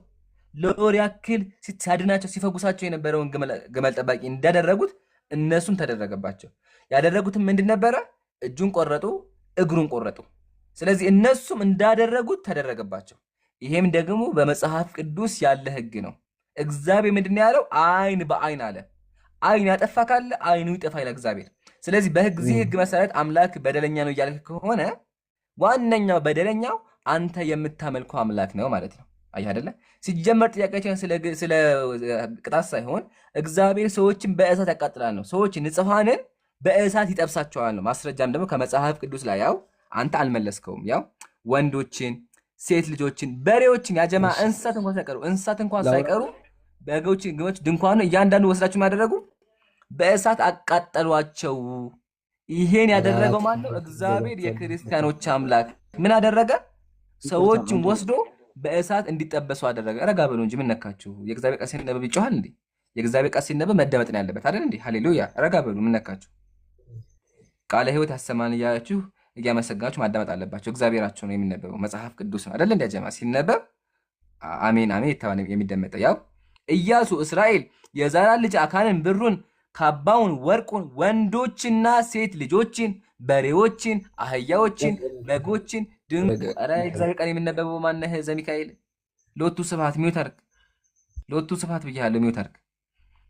ለወር ያክል ሲያድናቸው ሲፈጉሳቸው የነበረውን ግመል ጠባቂ እንዳደረጉት እነሱም ተደረገባቸው። ያደረጉትም ምንድን ነበረ? እጁን ቆረጡ፣ እግሩን ቆረጡ። ስለዚህ እነሱም እንዳደረጉት ተደረገባቸው። ይሄም ደግሞ በመጽሐፍ ቅዱስ ያለ ህግ ነው። እግዚአብሔር ምንድን ያለው? አይን በአይን አለ። አይን ያጠፋ ካለ አይኑ ይጠፋ ይላል እግዚአብሔር። ስለዚህ በዚህ ህግ መሰረት አምላክ በደለኛ ነው እያልክ ከሆነ ዋነኛው በደለኛው አንተ የምታመልከው አምላክ ነው ማለት ነው። አየህ አይደለ? ሲጀመር ጥያቄያችን ስለ ቅጣት ሳይሆን እግዚአብሔር ሰዎችን በእሳት ያቃጥላል ነው። ሰዎች ንጹሐንን በእሳት ይጠብሳቸዋል ነው። ማስረጃም ደግሞ ከመጽሐፍ ቅዱስ ላይ ያው አንተ አልመለስከውም። ያው ወንዶችን፣ ሴት ልጆችን፣ በሬዎችን ያጀማ እንስሳት እንኳን ሳይቀሩ በጎችን፣ ግሞች፣ ድንኳኑ እያንዳንዱ ወስዳችሁ ያደረጉ በእሳት አቃጠሏቸው። ይሄን ያደረገው ማን ነው? እግዚአብሔር የክርስቲያኖች አምላክ ምን አደረገ? ሰዎችን ወስዶ በእሳት እንዲጠበሱ አደረገ። ረጋ በሉ እንጂ ምን ነካችሁ? የእግዚአብሔር ቃል ሲነበብ ይጮሃል እንዴ? የእግዚአብሔር ቃል ሲነበብ መደመጥ ነው ያለበት አይደል እንዴ? ሃሌሉያ! ረጋ በሉ ምን ነካችሁ? ቃለ ሕይወት ያሰማን እያላችሁ እያመሰጋችሁ ማዳመጥ አለባቸው። እግዚአብሔራቸው ነው የሚነበበው፣ መጽሐፍ ቅዱስ ነው አይደል? እንዲያጀማ ሲነበብ አሜን አሜን የተባለ የሚደመጠው ያው ኢያሱ እስራኤል የዛራ ልጅ አካንን ብሩን፣ ካባውን፣ ወርቁን፣ ወንዶችና ሴት ልጆችን፣ በሬዎችን፣ አህያዎችን፣ በጎችን ኧረ እግዚአብሔር ቃል የሚነበበው ማነህ? ዘሚካኤል ሎቱ ስብሐት ሚውት አድርግ። ሎቱ ስብሐት ብያለሁ፣ ሚውት አድርግ።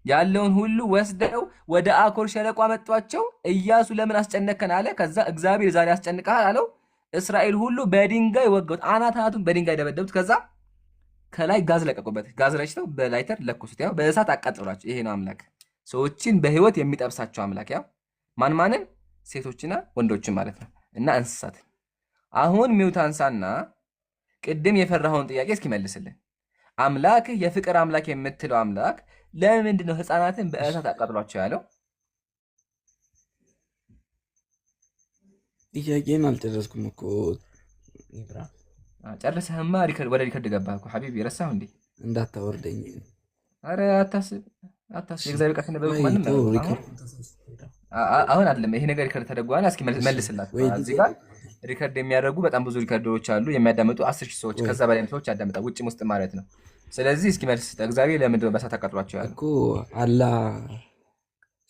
ያለውን ሁሉ ወስደው ወደ አኮር ሸለቆ አመጧቸው። ኢያሱ ለምን አስጨነከን አለ። ከዛ እግዚአብሔር ዛሬ አስጨንቀሃል አለው። እስራኤል ሁሉ በድንጋይ ወገውት፣ አናቱን በድንጋይ ደበደቡት። ከዛ ከላይ ጋዝ ለቀቁበት። ጋዝ ረጭተው በላይተር ለኩሱት። ያው በእሳት አቃጥሏቸው። ይሄ ነው አምላክ፣ ሰዎችን በህይወት የሚጠብሳቸው አምላክ። ያው ማንን? ሴቶችና ወንዶችን ማለት ነው፣ እና እንስሳትን። አሁን ሚውት አንሳና ቅድም የፈራኸውን ጥያቄ እስኪመልስልን። አምላክህ የፍቅር አምላክ የምትለው አምላክ ለምንድን ነው ህፃናትን በእሳት አቃጥሏቸው ያለው? ጥያቄን አልጨረስኩም እኮ ኢብራሂም። ጨርሰህማ ወደ ሪከርድ ገባህ እኮ ሐቢቢ። ረሳሁ እንዴ? እንዳታወርደኝ። አረ አታስብ። የእግዚአብሔር ቃል ሲነበብ ማንም አሁን አይደለም ይሄ ነገር ሪከርድ ተደርጓል። እስኪ መልስላት። እዚህ ጋር ሪከርድ የሚያደርጉ በጣም ብዙ ሪከርደሮች አሉ፣ የሚያዳምጡ 10,000 ሰዎች ከዛ በላይ ሰዎች ያዳምጣል፣ ውጭም ውስጥ ማለት ነው። ስለዚህ እስኪ መልስ። እግዚአብሔር ለምንድን ነው በእሳት አቃጥሏቸው ያለው? እኮ አላህ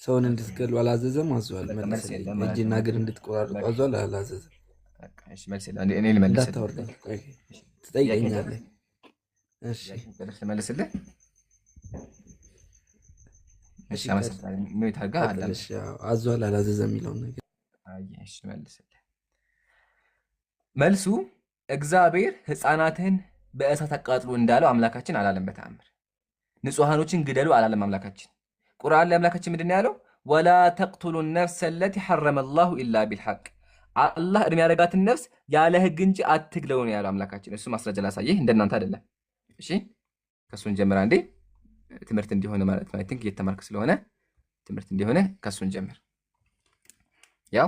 ሰውን እንድትገሉ አላዘዘም፣ አዟል። እጅና እግር እንድትቆራርጡ አዟል፣ አላዘዘም። እሺ መልስ የለም። እኔ ልመልስልህ። እንዳታወርደኝ። ትጠይቀኛለህ። እሺ መልስልህ። እሺ አመሰግናለሁ። ምን ታርጋ አለ? እሺ አዟል፣ አላዘዘም የሚለውን ነገር እሺ መልስልህ። መልሱ እግዚአብሔር ህፃናትን በእሳት አቃጥሎ እንዳለው አምላካችን አላለም። በተአምር ንጹሃኖችን ግደሉ አላለም አምላካችን። ቁርአን ላይ አምላካችን ምንድን ነው ያለው? ወላ ተቅቱሉ ነፍሰ ለቲ ሐረመ ላሁ ኢላ ቢልሐቅ፣ አላህ እድሜ ያደረጋትን ነፍስ ያለ ህግ እንጂ አትግደሉ ነው ያለው አምላካችን። እሱ ማስረጃ ላሳየህ፣ እንደናንተ አይደለም። እሺ ከሱን ጀምር አንዴ፣ ትምህርት እንዲሆነ ማለት ነው። አይ ቲንክ እየተማርክ ስለሆነ ትምህርት እንዲሆነ ከሱን ጀምር። ያው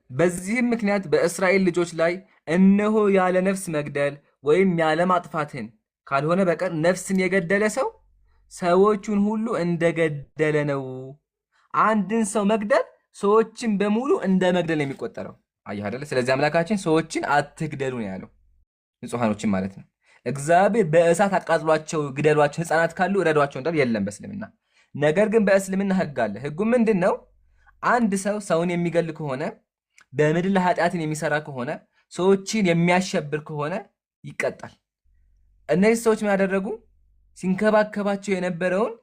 በዚህም ምክንያት በእስራኤል ልጆች ላይ እነሆ ያለ ነፍስ መግደል ወይም ያለ ማጥፋትን ካልሆነ በቀር ነፍስን የገደለ ሰው ሰዎቹን ሁሉ እንደገደለ ነው። አንድን ሰው መግደል ሰዎችን በሙሉ እንደ መግደል የሚቆጠረው አየህ አይደለ? ስለዚህ አምላካችን ሰዎችን አትግደሉ ነው ያለው፣ ንጹሃኖችን ማለት ነው። እግዚአብሔር በእሳት አቃጥሏቸው ግደሏቸው፣ ህፃናት ካሉ እረዷቸው እንዳል የለም በእስልምና። ነገር ግን በእስልምና ህግ አለ። ህጉ ምንድን ነው? አንድ ሰው ሰውን የሚገል ከሆነ በምድር ላይ ኃጢአትን የሚሰራ ከሆነ ሰዎችን የሚያሸብር ከሆነ ይቀጣል። እነዚህ ሰዎች ምን ያደረጉ? ሲንከባከባቸው የነበረውን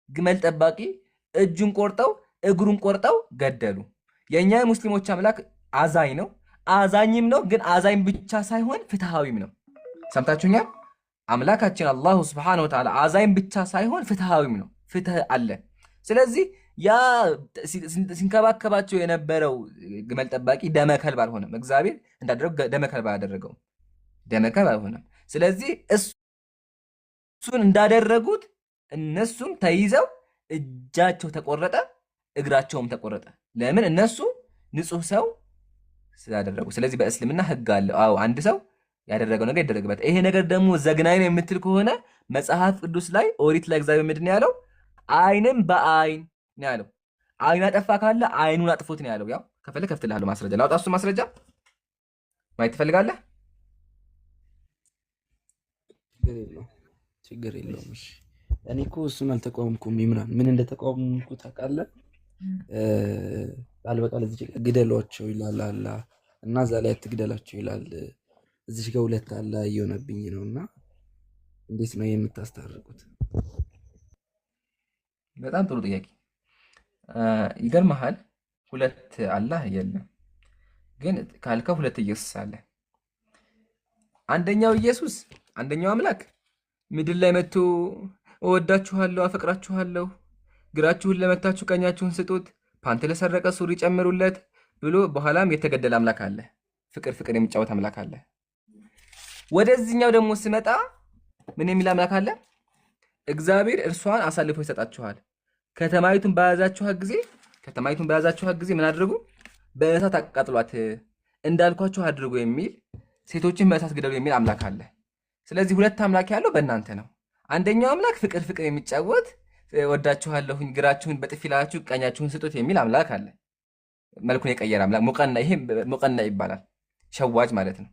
ግመል ጠባቂ እጁን ቆርጠው እግሩን ቆርጠው ገደሉ። የእኛ ሙስሊሞች አምላክ አዛኝ ነው፣ አዛኝም ነው። ግን አዛኝ ብቻ ሳይሆን ፍትሃዊም ነው። ሰምታችሁኛል? አምላካችን አላሁ ስብሐነሁ ወተዓላ አዛኝ ብቻ ሳይሆን ፍትሃዊም ነው። ፍትህ አለ። ስለዚህ ያ ሲንከባከባቸው የነበረው ግመል ጠባቂ ደመከልብ አልሆነም። እግዚአብሔር እንዳደረገው ደመከልብ አላደረገውም፣ ደመከልብ አልሆነም። ስለዚህ እሱን እንዳደረጉት እነሱም ተይዘው እጃቸው ተቆረጠ፣ እግራቸውም ተቆረጠ። ለምን? እነሱ ንጹህ ሰው ስላደረጉ። ስለዚህ በእስልምና ህግ አለው። አዎ አንድ ሰው ያደረገው ነገር ይደረግበት። ይሄ ነገር ደግሞ ዘግናኝ ነው የምትል ከሆነ መጽሐፍ ቅዱስ ላይ ኦሪት ላይ እግዚአብሔር ምንድን ነው ያለው? አይንም በአይን ነው ያለው። አይን አጠፋ ካለ አይኑን አጥፎት ነው ያለው። ያው ከፈለክ ከፍትልሃለሁ ማስረጃ ላውጣ። እሱ ማስረጃ ማየት ትፈልጋለህ? ችግር የለውም። እሺ እኔ እኮ እሱን አልተቃወምኩም። ይምራን ምን እንደተቃወምኩ ታውቃለህ? አልበቃል እዚህ ጋር ግደሏቸው ይላል አላህ እና እዛ ላይ አትግደላቸው ይላል። እዚህ ጋር ሁለት አላህ እየሆነብኝ ነውና እንዴት ነው የምታስታርቁት? በጣም ጥሩ ጥያቄ። ይገርምሃል፣ ሁለት አላህ የለም፣ ግን ካልከው ሁለት ኢየሱስ አለ። አንደኛው ኢየሱስ አንደኛው አምላክ ምድር ላይ መጥቶ እወዳችኋለሁ፣ አፈቅራችኋለሁ፣ ግራችሁን ለመታችሁ ቀኛችሁን ስጡት፣ ፓንት ለሰረቀ ሱሪ ጨምሩለት ብሎ በኋላም የተገደለ አምላክ አለ። ፍቅር ፍቅር የሚጫወት አምላክ አለ። ወደዚህኛው ደግሞ ስመጣ ምን የሚል አምላክ አለ? እግዚአብሔር እርሷን አሳልፎ ይሰጣችኋል፣ ከተማይቱን በያዛችኋት ጊዜ ምን አድርጉ? በእሳት አቃጥሏት፣ እንዳልኳችሁ አድርጉ የሚል፣ ሴቶችን በእሳት ግደሉ የሚል አምላክ አለ። ስለዚህ ሁለት አምላክ ያለው በእናንተ ነው። አንደኛው አምላክ ፍቅር ፍቅር የሚጫወት ወዳችኋለሁኝ፣ ግራችሁን በጥፊ ላችሁ ቀኛችሁን ስጡት የሚል አምላክ አለ። መልኩን የቀየረ አምላክ ሙቀና፣ ይሄ ሙቀና ይባላል። ሸዋጅ ማለት ነው።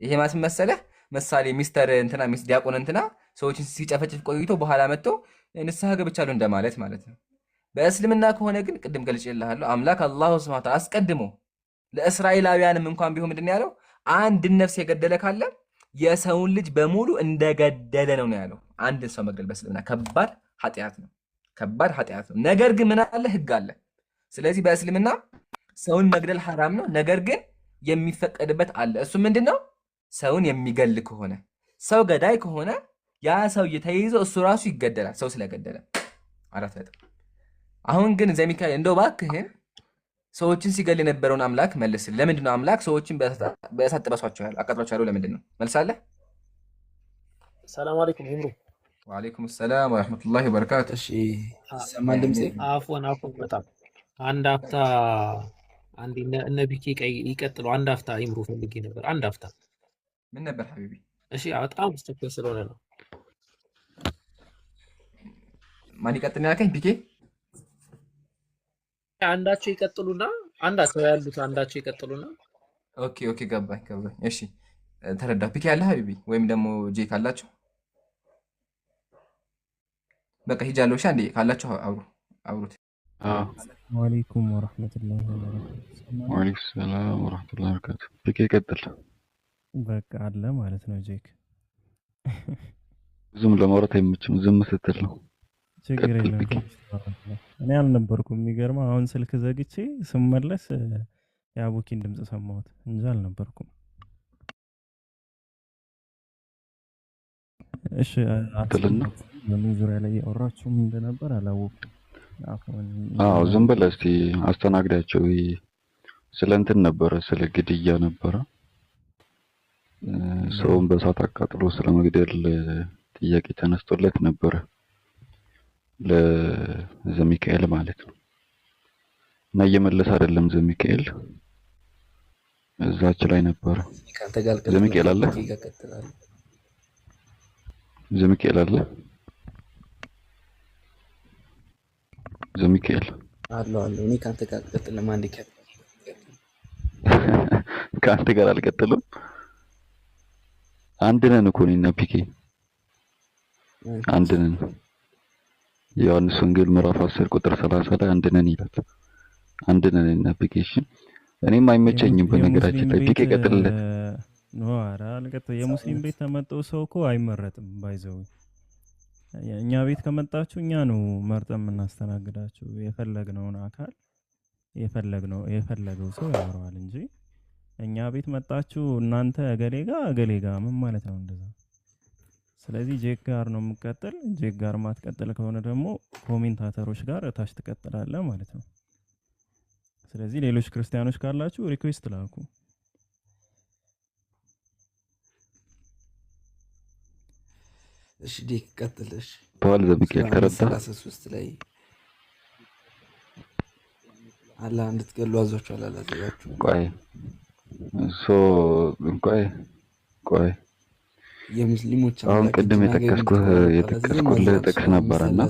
ይሄ ማስም መሰለህ ምሳሌ ሚስተር እንትና ሚስ ዲያቆን እንትና ሰዎችን ሲጨፈጭፍ ቆይቶ በኋላ መጥቶ ንስሐ ገብቻለሁ እንደማለት ማለት ነው። በእስልምና ከሆነ ግን ቅድም ገልጬልሃለሁ፣ አምላክ አላሁ ሱብሓነሁ ወተዓላ አስቀድሞ ለእስራኤላውያንም እንኳን ቢሆን ምንድን ነው ያለው? አንድ ነፍስ የገደለ ካለ የሰውን ልጅ በሙሉ እንደገደለ ነው ያለው። አንድን ሰው መግደል በእስልምና ከባድ ኃጢአት ነው፣ ከባድ ኃጢአት ነው። ነገር ግን ምን አለ? ህግ አለ። ስለዚህ በእስልምና ሰውን መግደል ሐራም ነው፣ ነገር ግን የሚፈቀድበት አለ። እሱ ምንድን ነው? ሰውን የሚገል ከሆነ ሰው ገዳይ ከሆነ ያ ሰው ተይዞ እሱ ራሱ ይገደላል፣ ሰው ስለገደለ። አራት ነጥብ። አሁን ግን ዘሚካኤል እንደው እባክህን ሰዎችን ሲገል የነበረውን አምላክ መልስል። ለምንድን ነው አምላክ ሰዎችን በእሳት ጥበሷቸው አቃጥሏቸው ያለው? ለምንድን ነው? መልሳለህ? ሰላም አለይኩም ይምሩ። ወአለይኩም ሰላም ወራህመቱላሂ ወበረካቱ። እሺ ሰማን ድምጼ? አፎን በጣም አንድ አፍታ አንድ እነ ቢኬ ይቀጥሉ። አንድ አፍታ ይምሩ ፈልጌ ነበር። አንድ አፍታ ምን ነበር ሐቢቢ? እሺ በጣም አስቸኳይ ስለሆነ ነው። ማን ይቀጥል ያልከኝ? ቢኬ አንዳቸው ይቀጥሉና አንዳቸው ያሉት አንዳቸው ይቀጥሉና። ኦኬ ገባኝ። እሺ ተረዳ። ቢኬ ያለ ሐቢቢ ወይም ደግሞ ጄ ካላችሁ በቃ ሂጃለሁ። እሺ አንዴ ካላችሁ አውሩት። ወአለይኩም ወራህመቱላሂ ወበረካቱ። ወአለይኩም ሰላም ወራህመቱላሂ ወበረካቱ። ቢኬ ይቀጥል። በቃ አለ ማለት ነው። ጄክ ዝም ለማውራት አይመችም፣ ዝም ስትል ነው። ችግር የለም። እኔ አልነበርኩም። የሚገርመው አሁን ስልክ ዘግቼ ስመለስ የአቡኪን ድምፅ ሰማሁት እንጂ አልነበርኩም። እሺ በምን ዙሪያ ላይ ያወራችሁም እንደነበር አላወኩም። አዎ ዝም ብለህ እስቲ አስተናግዳቸው። ስለ እንትን ነበረ፣ ስለ ግድያ ነበረ። ሰውን በእሳት አቃጥሎ ስለመግደል ጥያቄ ተነስቶለት ነበረ ለዘሚካኤል ማለት ነው። እና እየመለሰ አይደለም ዘሚካኤል፣ እዛች ላይ ነበረ። ዘሚካኤል አለ? ዘሚካኤል አለ ዘሚካኤል አለው እኔ ካንተ ጋር ቀጥለም አንዴ ከአንተ ጋር አልቀጥልም። አንድ ነን እኮ እኔና ፒኬ አንድ ነን። ዮሐንስ ወንጌል ምዕራፍ 10 ቁጥር 30 ላይ አንድ ነን ይላል። አንድ ነን እና ፒኬ። እሺ እኔም አይመቸኝም በነገራችን ላይ ፒኬ ቀጥልለት። ኖ ኧረ አልቀጥል። የሙስሊም ቤት ተመጣው ሰው እኮ አይመረጥም። ባይዘው እኛ ቤት ከመጣችሁ እኛ ነው መርጠን የምናስተናግዳችሁ። የፈለግነውን አካል የፈለገው ሰው ያወራዋል እንጂ እኛ ቤት መጣችሁ እናንተ እገሌ ጋር ምን ማለት ነው እንደዛ? ስለዚህ ጄክ ጋር ነው የምትቀጥል። ጄክ ጋር ማትቀጥል ከሆነ ደግሞ ኮሜንታተሮች ጋር እታች ትቀጥላለህ ማለት ነው። ስለዚህ ሌሎች ክርስቲያኖች ካላችሁ ሪኩዌስት ላኩ። እሺ ዴክ ቀጥልሽ። ተዋል ዘሚካኤል ተረዳ 33 ላይ አላህ እንድትገሉ አዟችኋል አላዘዛችሁ። ቆይ የሙስሊሞች አሁን ቅድም የጠቀስኩልህ ጥቅስ ነበርና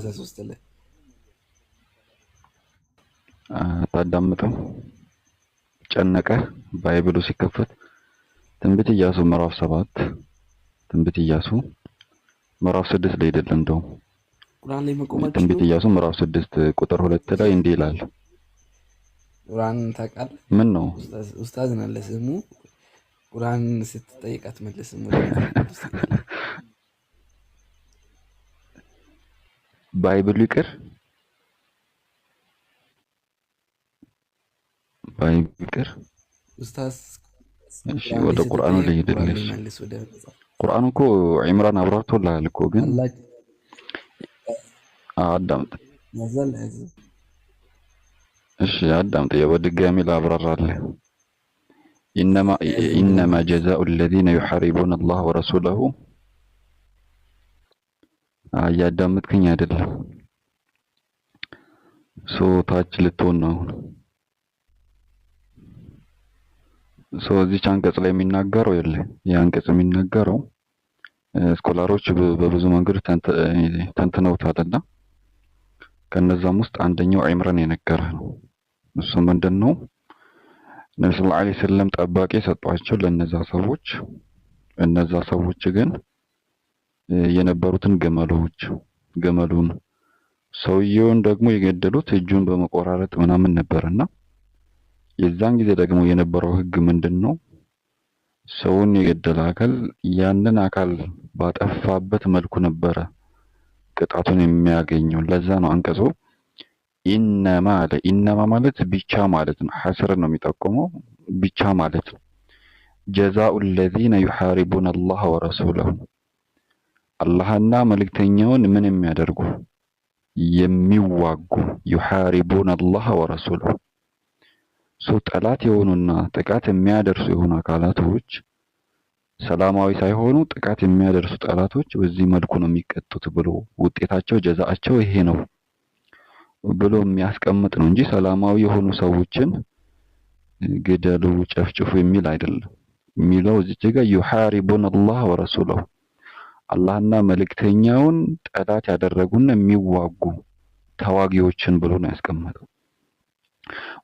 ታዳምጠው ጨነቀ ባይብሉ ሲከፈት ትንቢተ ኢያሱ ምዕራፍ 7 ትንቢተ ኢያሱ ምዕራፍ 6 ላይ አይደለም እንደው ቁርአን ላይ መቆማችሁ ትንቢተ ኢያሱ ምዕራፍ 6 ቁጥር 2 ላይ እንዲህ ይላል። ቁርአን ታውቃለህ? ምን ነው ኡስታዝ ነህ ለስሙ ቁርአን ስትጠይቃት መልስም ባይብሉ ይቅር ኡስታዝ። እሺ ወደ ቁርአኑ ልሂድልሽ። ቁርአኑ እኮ ዒምራን አብራርቶልሃል እኮ ግን አዳምጥ። እሺ አዳምጥ በድጋሚ ላብራራለህ። إنما جزاء الذين يحاربون الله ورسوله እያዳመጥከኝ አይደለም? ታች ልትሆን ነው። እዚህ አንቀጽ ላይ የሚናገረው የለ የአንቀጽ የሚናገረው ስኮላሮች በብዙ መንገድ ተንትነውታልና ከነዛም ውስጥ አንደኛው ዒምራን የነገረ ነው። እሱ ምንድነው? ነብዩ ሰለላሁ ዐለይሂ ወሰለም ጠባቂ ሰጧቸው ለነዛ ሰዎች። እነዛ ሰዎች ግን የነበሩትን ገመሉን ሰውየውን ደግሞ የገደሉት እጁን በመቆራረጥ ምናምን ነበርና የዛን ጊዜ ደግሞ የነበረው ህግ ምንድነው? ሰውን የገደለ አካል ያንን አካል ባጠፋበት መልኩ ነበረ ቅጣቱን የሚያገኘው። ለዛ ነው አንቀጹ ኢነማ ማለት ብቻ ማለት ነው። ሐስር ነው የሚጠቁመው ብቻ ማለት ነው። ጀዛኡ الذين يحاربون الله ورسوله አላህና መልእክተኛውን ምን የሚያደርጉ የሚዋጉ يحاربون الله ورسوله ጠላት የሆኑና ጥቃት የሚያደርሱ የሆኑ አካላቶች ሰላማዊ ሳይሆኑ ጥቃት የሚያደርሱ ጠላቶች በዚህ መልኩ ነው የሚቀጡት ብሎ ውጤታቸው ጀዛአቸው ይሄ ነው ብሎ የሚያስቀምጥ ነው እንጂ ሰላማዊ የሆኑ ሰዎችን ግደሉ ጨፍጭፉ የሚል አይደለም። የሚለው እዚህ ጋር يحاربون الله ورسوله አላህና መልእክተኛውን ጠላት ያደረጉና የሚዋጉ ተዋጊዎችን ብሎ ነው ያስቀመጠው።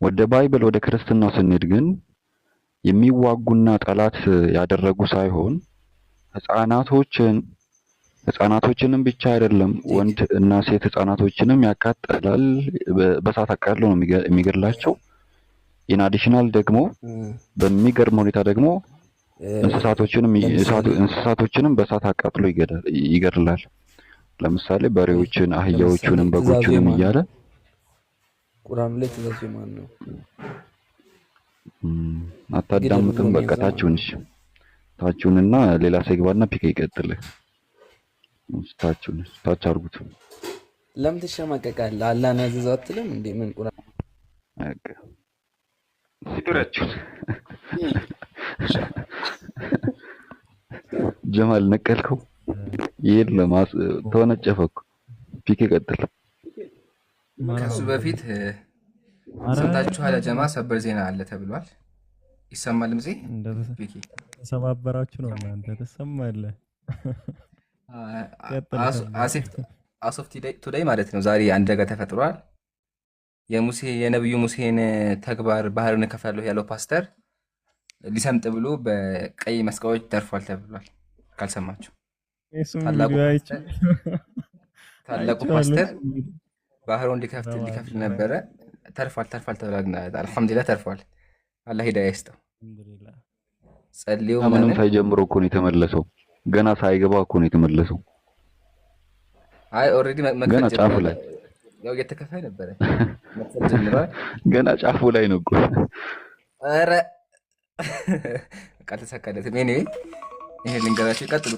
ወደ ባይብል ወደ ክርስትናው ስንሄድ ግን የሚዋጉና ጠላት ያደረጉ ሳይሆን ህፃናቶችንም ብቻ አይደለም ወንድ እና ሴት ህፃናቶችንም ያቃጥላል። በሳት አቃጥሎ ነው የሚገድላቸው። ኢን አዲሽናል ደግሞ በሚገርም ሁኔታ ደግሞ እንስሳቶችንም በሳት አቃጥሎ ይገድላል። ለምሳሌ በሬዎችን፣ አህያዎችንም በጎችንም እያለ ቁርአኑ ላይ ትእዛዙ ማን ነው? አታዳምጥም? በቃ ታችሁንና ሌላ ሰግባና ፒክ ይቀጥል። ታች አርጉት። ለምን ትሸማቀቃለህ? አላህን ያዘዘው አትልም እንዴ? ምን ቁርአን ሲጥራችሁ ጀማል ነቀልከው? የለም ተወነጨፈኩ። ፒክ ይቀጥል። ከሱ በፊት ሰምታችኋል ጀማ ሰበር ዜና አለ ተብሏል። ይሰማል? ምዜ ተሰባበራችሁ ነው እናንተ ተሰማለ። ቀጥል አሴፍ አሶፍ ቱዴይ ማለት ነው። ዛሬ አንድ ነገር ተፈጥሯል። የነብዩ ሙሴን ተግባር ባህርን እከፍላለሁ ያለው ፓስተር ሊሰምጥ ብሎ በቀይ መስቀሎች ተርፏል ተብሏል። ካልሰማችሁ እሱም ታላቁ ቪዲዮ ፓስተር ባህሩን ሊከፍል ነበረ። ተርፏል ተብሏል። አልሐምዱሊላህ ተርፏል። አላህ ሂዳያ ይስጠው። ጸልዩ። ምንም ሳይጀምሮ እኮ ነው የተመለሰው። ገና ሳይገባ እኮ ነው የተመለሰው። አይ ኦልሬዲ ገና ጫፉ ላይ ያው እየተከፈለ ነበረ። መክፈል ጀምሯል። ገና ጫፉ ላይ ነው እኮ። ኧረ በቃ ተሳካለትም። ኤኒዌይ ይሄ ልንገራችሁ። ቀጥሉ።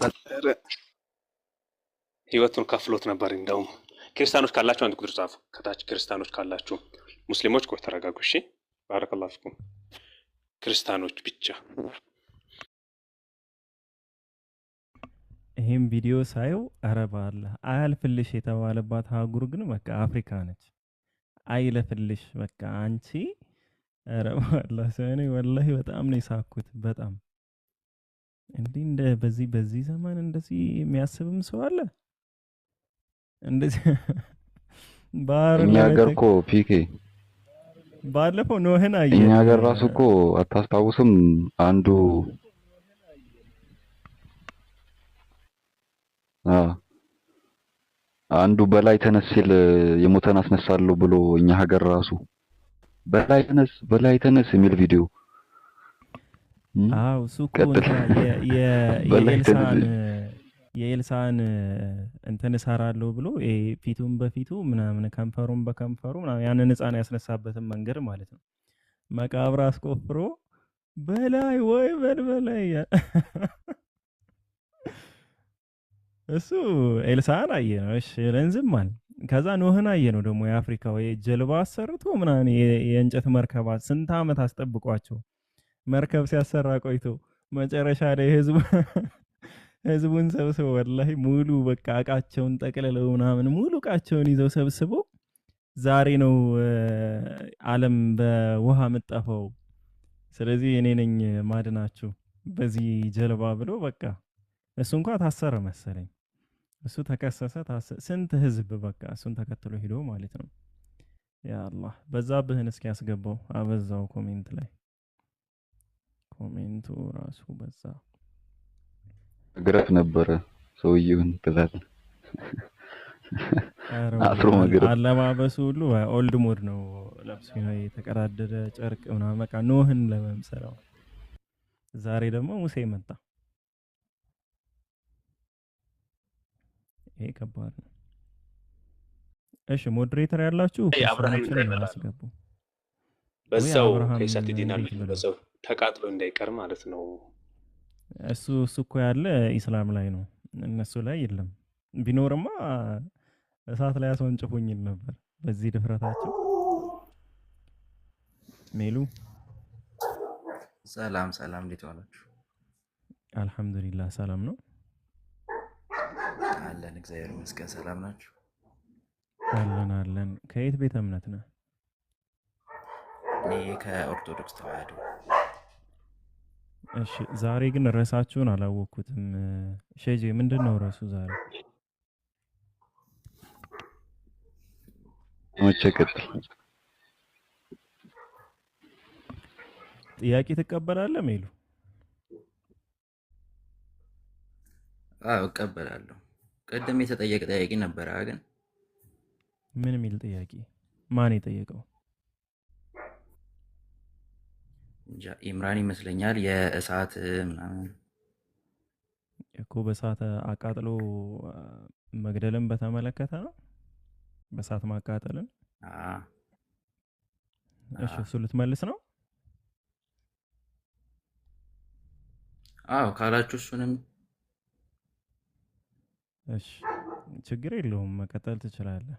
ህይወቱን ከፍሎት ነበር። እንደውም ክርስቲያኖች ካላችሁ አንድ ቁጥር ጻፉ ከታች። ክርስቲያኖች ካላችሁ ሙስሊሞች ቆይ ተረጋጉ። እሺ ባረከላሁ ፊኩም። ክርስቲያኖች ብቻ ይሄም ቪዲዮ ሳየው አረባ አለ አያልፍልሽ የተባለባት አህጉር ግን በቃ አፍሪካ ነች። አይለፍልሽ በቃ አንቺ አረባ አለ ሰኔ ወላሂ በጣም ነው የሳኩት። በጣም እንደ በዚህ ዘመን እንደዚህ የሚያስብም ሰው አለ እንደዚህ ባህር እኛ ሀገር እኮ ፒኬ ባለፈው ኖህን አየ። እኛ ሀገር ራሱ እኮ አታስታውስም? አንዱ በላይ ተነስ ሲል የሞተን አስነሳለሁ ብሎ እኛ ሀገር ራሱ በላይ ተነስ የሚል ቪዲዮ ሱቁ የኤልሳን እንትን እሰራለሁ ብሎ ፊቱን በፊቱ ምናምን ከንፈሩን በከንፈሩ ምናምን ያንን ህፃን ያስነሳበትን መንገድ ማለት ነው። መቃብር አስቆፍሮ በላይ ወይ በላይ እሱ ኤልሳን አየ ነው። እሺ ለንዝማን ከዛ ኖህን አየ ነው ደግሞ የአፍሪካው ጀልባ አሰርቶ ምናምን የእንጨት መርከብ ስንት ዓመት አስጠብቋቸው መርከብ ሲያሰራ ቆይቶ መጨረሻ ላይ ህዝቡን ሰብስበው ወላሂ ሙሉ በቃ እቃቸውን ጠቅልለው ምናምን ሙሉ እቃቸውን ይዘው ሰብስበው ዛሬ ነው ዓለም በውሃ የምጠፋው፣ ስለዚህ እኔ ነኝ ማድናችሁ በዚህ ጀልባ ብሎ በቃ እሱ እንኳን ታሰረ መሰለኝ። እሱ ተከሰሰ። ስንት ህዝብ በቃ እሱን ተከትሎ ሄዶ ማለት ነው። ያ አላህ በዛብህን እስኪ ያስገባው አበዛው። ኮሜንት ላይ ኮሜንቱ ራሱ በዛ። ግረፍ ነበረ ሰውዬውን ብላል አስሮ መግረፍ። አለባበሱ ሁሉ ኦልድ ሞድ ነው ለብሶ ነው የተቀዳደደ ጨርቅ ምናምን በቃ ኖህን ለመምሰለው። ዛሬ ደግሞ ሙሴ መጣ። ይሄ ከባድ ነው። እሺ ሞዴሬተር ያላችሁ አብርሃም አስገቡ። በዛው ከይሳት ዲናል በዛው ተቃጥሎ እንዳይቀር ማለት ነው። እሱ እኮ ያለ ኢስላም ላይ ነው፣ እነሱ ላይ የለም። ቢኖርማ እሳት ላይ አስወንጭፉኝ ይል ነበር። በዚህ ድፍረታቸው። ሜሉ ሰላም፣ እንዴት ዋላችሁ? አልሐምዱሊላህ ሰላም ነው አለን። እግዚአብሔር ይመስገን። ሰላም ናችሁ? አለን። ከየት ቤተ እምነት ነህ? እኔ ከኦርቶዶክስ ተዋህዶ። እሺ ዛሬ ግን ርዕሳችሁን አላወቅኩትም። ሼጄ ምንድን ነው ርዕሱ ዛሬ? ጥያቄ ትቀበላለህ ሜሉ? አዎ እቀበላለሁ። ቀደም የተጠየቀ ጥያቄ ነበረ ግን ምን የሚል ጥያቄ? ማን የጠየቀው? ኢምራን ይመስለኛል። የእሳት ምናምን እኮ በእሳት አቃጥሎ መግደልን በተመለከተ ነው። በእሳት ማቃጠልን። እሺ እሱ ልትመልስ ነው? አዎ ካላችሁ እሱንም እሺ ችግር የለውም መቀጠል ትችላለህ።